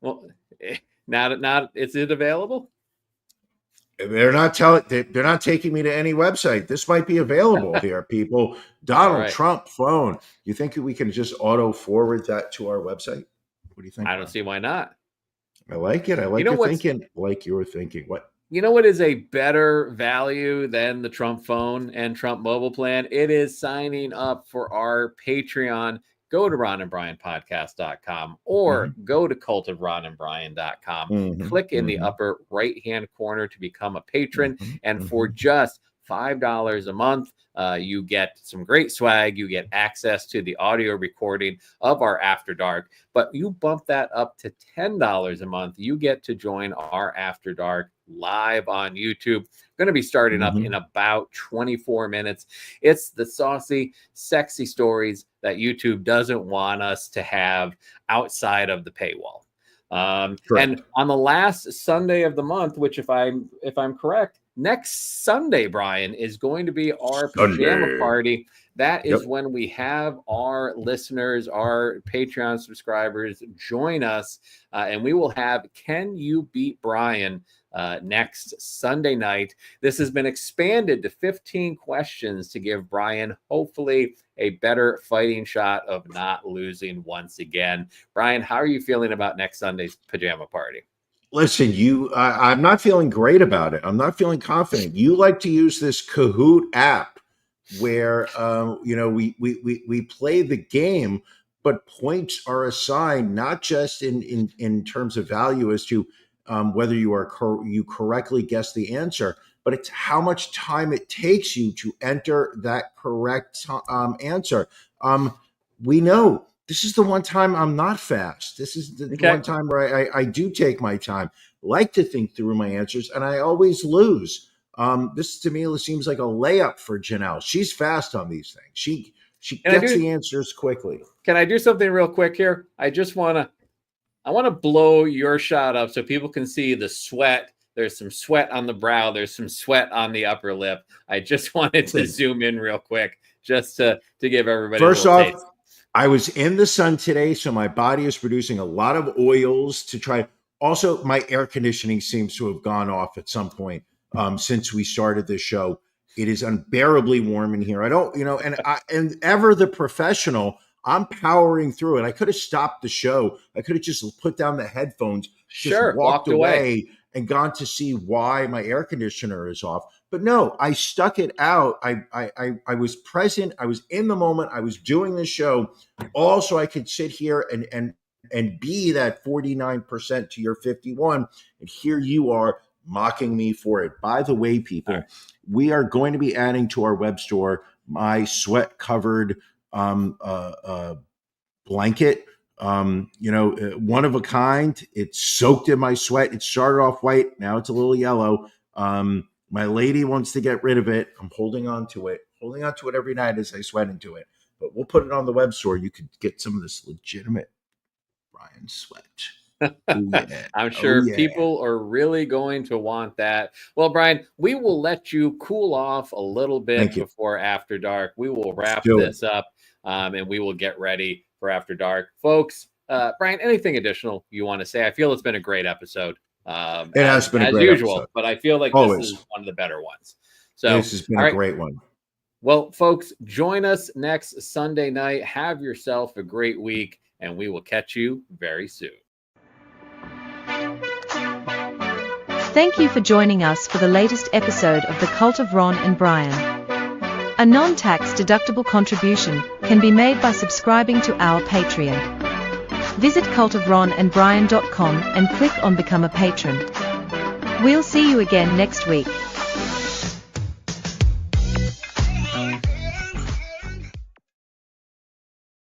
Speaker 2: Well, not is it available?
Speaker 3: They're not taking me to any website. This might be available here, people. Donald Trump phone. You think we can just auto forward that to our website? What do you think?
Speaker 2: I don't see why not.
Speaker 3: I like it. I like your thinking. Like your thinking. What?
Speaker 2: You know what is a better value than the Trump phone and Trump mobile plan? It is signing up for our Patreon. Go to ronandbrianpodcast.com or go to cultofronandbrian.com. Click in the upper right-hand corner to become a patron. And for just $5 a month, you get some great swag. You get access to the audio recording of our After Dark. But you bump that up to $10 a month, you get to join our After Dark live on YouTube. Going to be starting up in about 24 minutes. It's the saucy, sexy stories that YouTube doesn't want us to have outside of the paywall. And on the last Sunday of the month, which if I'm correct, next Sunday, Brian, is going to be our pajama party. That is when we have our listeners, our Patreon subscribers join us, and we will have Can You Beat Brian next Sunday night. This has been expanded to 15 questions to give Brian, hopefully, a better fighting shot of not losing once again. Brian, how are you feeling about next Sunday's pajama party?
Speaker 3: Listen, I'm not feeling great about it. I'm not feeling confident. You like to use this Kahoot app where we play the game, but points are assigned not just in terms of value as to whether you correctly guess the answer, but it's how much time it takes you to enter that correct answer. We know this is the one time I'm not fast. This is the one time where I do take my time, like to think through my answers, and I always lose. This to me seems like a layup for Janelle. She's fast on these things. She gets the answers quickly.
Speaker 2: Can I do something real quick here? I want to blow your shot up so people can see the sweat. There's some sweat on the brow. There's some sweat on the upper lip. I just wanted to zoom in real quick just to give everybody
Speaker 3: First
Speaker 2: a
Speaker 3: off,
Speaker 2: taste.
Speaker 3: I was in the sun today, so my body is producing a lot of oils to try. Also, my air conditioning seems to have gone off at some point since we started this show. It is unbearably warm in here. I don't, and ever the professional, I'm powering through it. I could have stopped the show. I could have just put down the headphones, just walked away and gone to see why my air conditioner is off. But no, I stuck it out. I was present. I was in the moment. I was doing the show. Also, I could sit here and be that 49% to your 51. And here you are mocking me for it. By the way, people, we are going to be adding to our web store my sweat covered blanket. One of a kind. It's soaked in my sweat. It started off white. Now it's a little yellow. My lady wants to get rid of it. I'm holding on to it every night as I sweat into it. But we'll put it on the web store. You could get some of this legitimate Brian sweat. Ooh, yeah.
Speaker 2: I'm sure people are really going to want that. Well, Brian, we will let you cool off a little bit before After Dark. We will wrap this up and we will get ready for After Dark. Folks, Brian, anything additional you want to say? I feel it's been a great episode.
Speaker 3: It has been a
Speaker 2: as
Speaker 3: great
Speaker 2: usual,
Speaker 3: episode.
Speaker 2: but I feel like this is one of the better ones. So
Speaker 3: this has been a great one.
Speaker 2: Well, folks, join us next Sunday night. Have yourself a great week, and we will catch you very soon.
Speaker 6: Thank you for joining us for the latest episode of The Cult of Ron and Brian. A non-tax deductible contribution can be made by subscribing to our Patreon. Visit cultofronandbrian.com and click on Become a Patron. We'll see you again next week.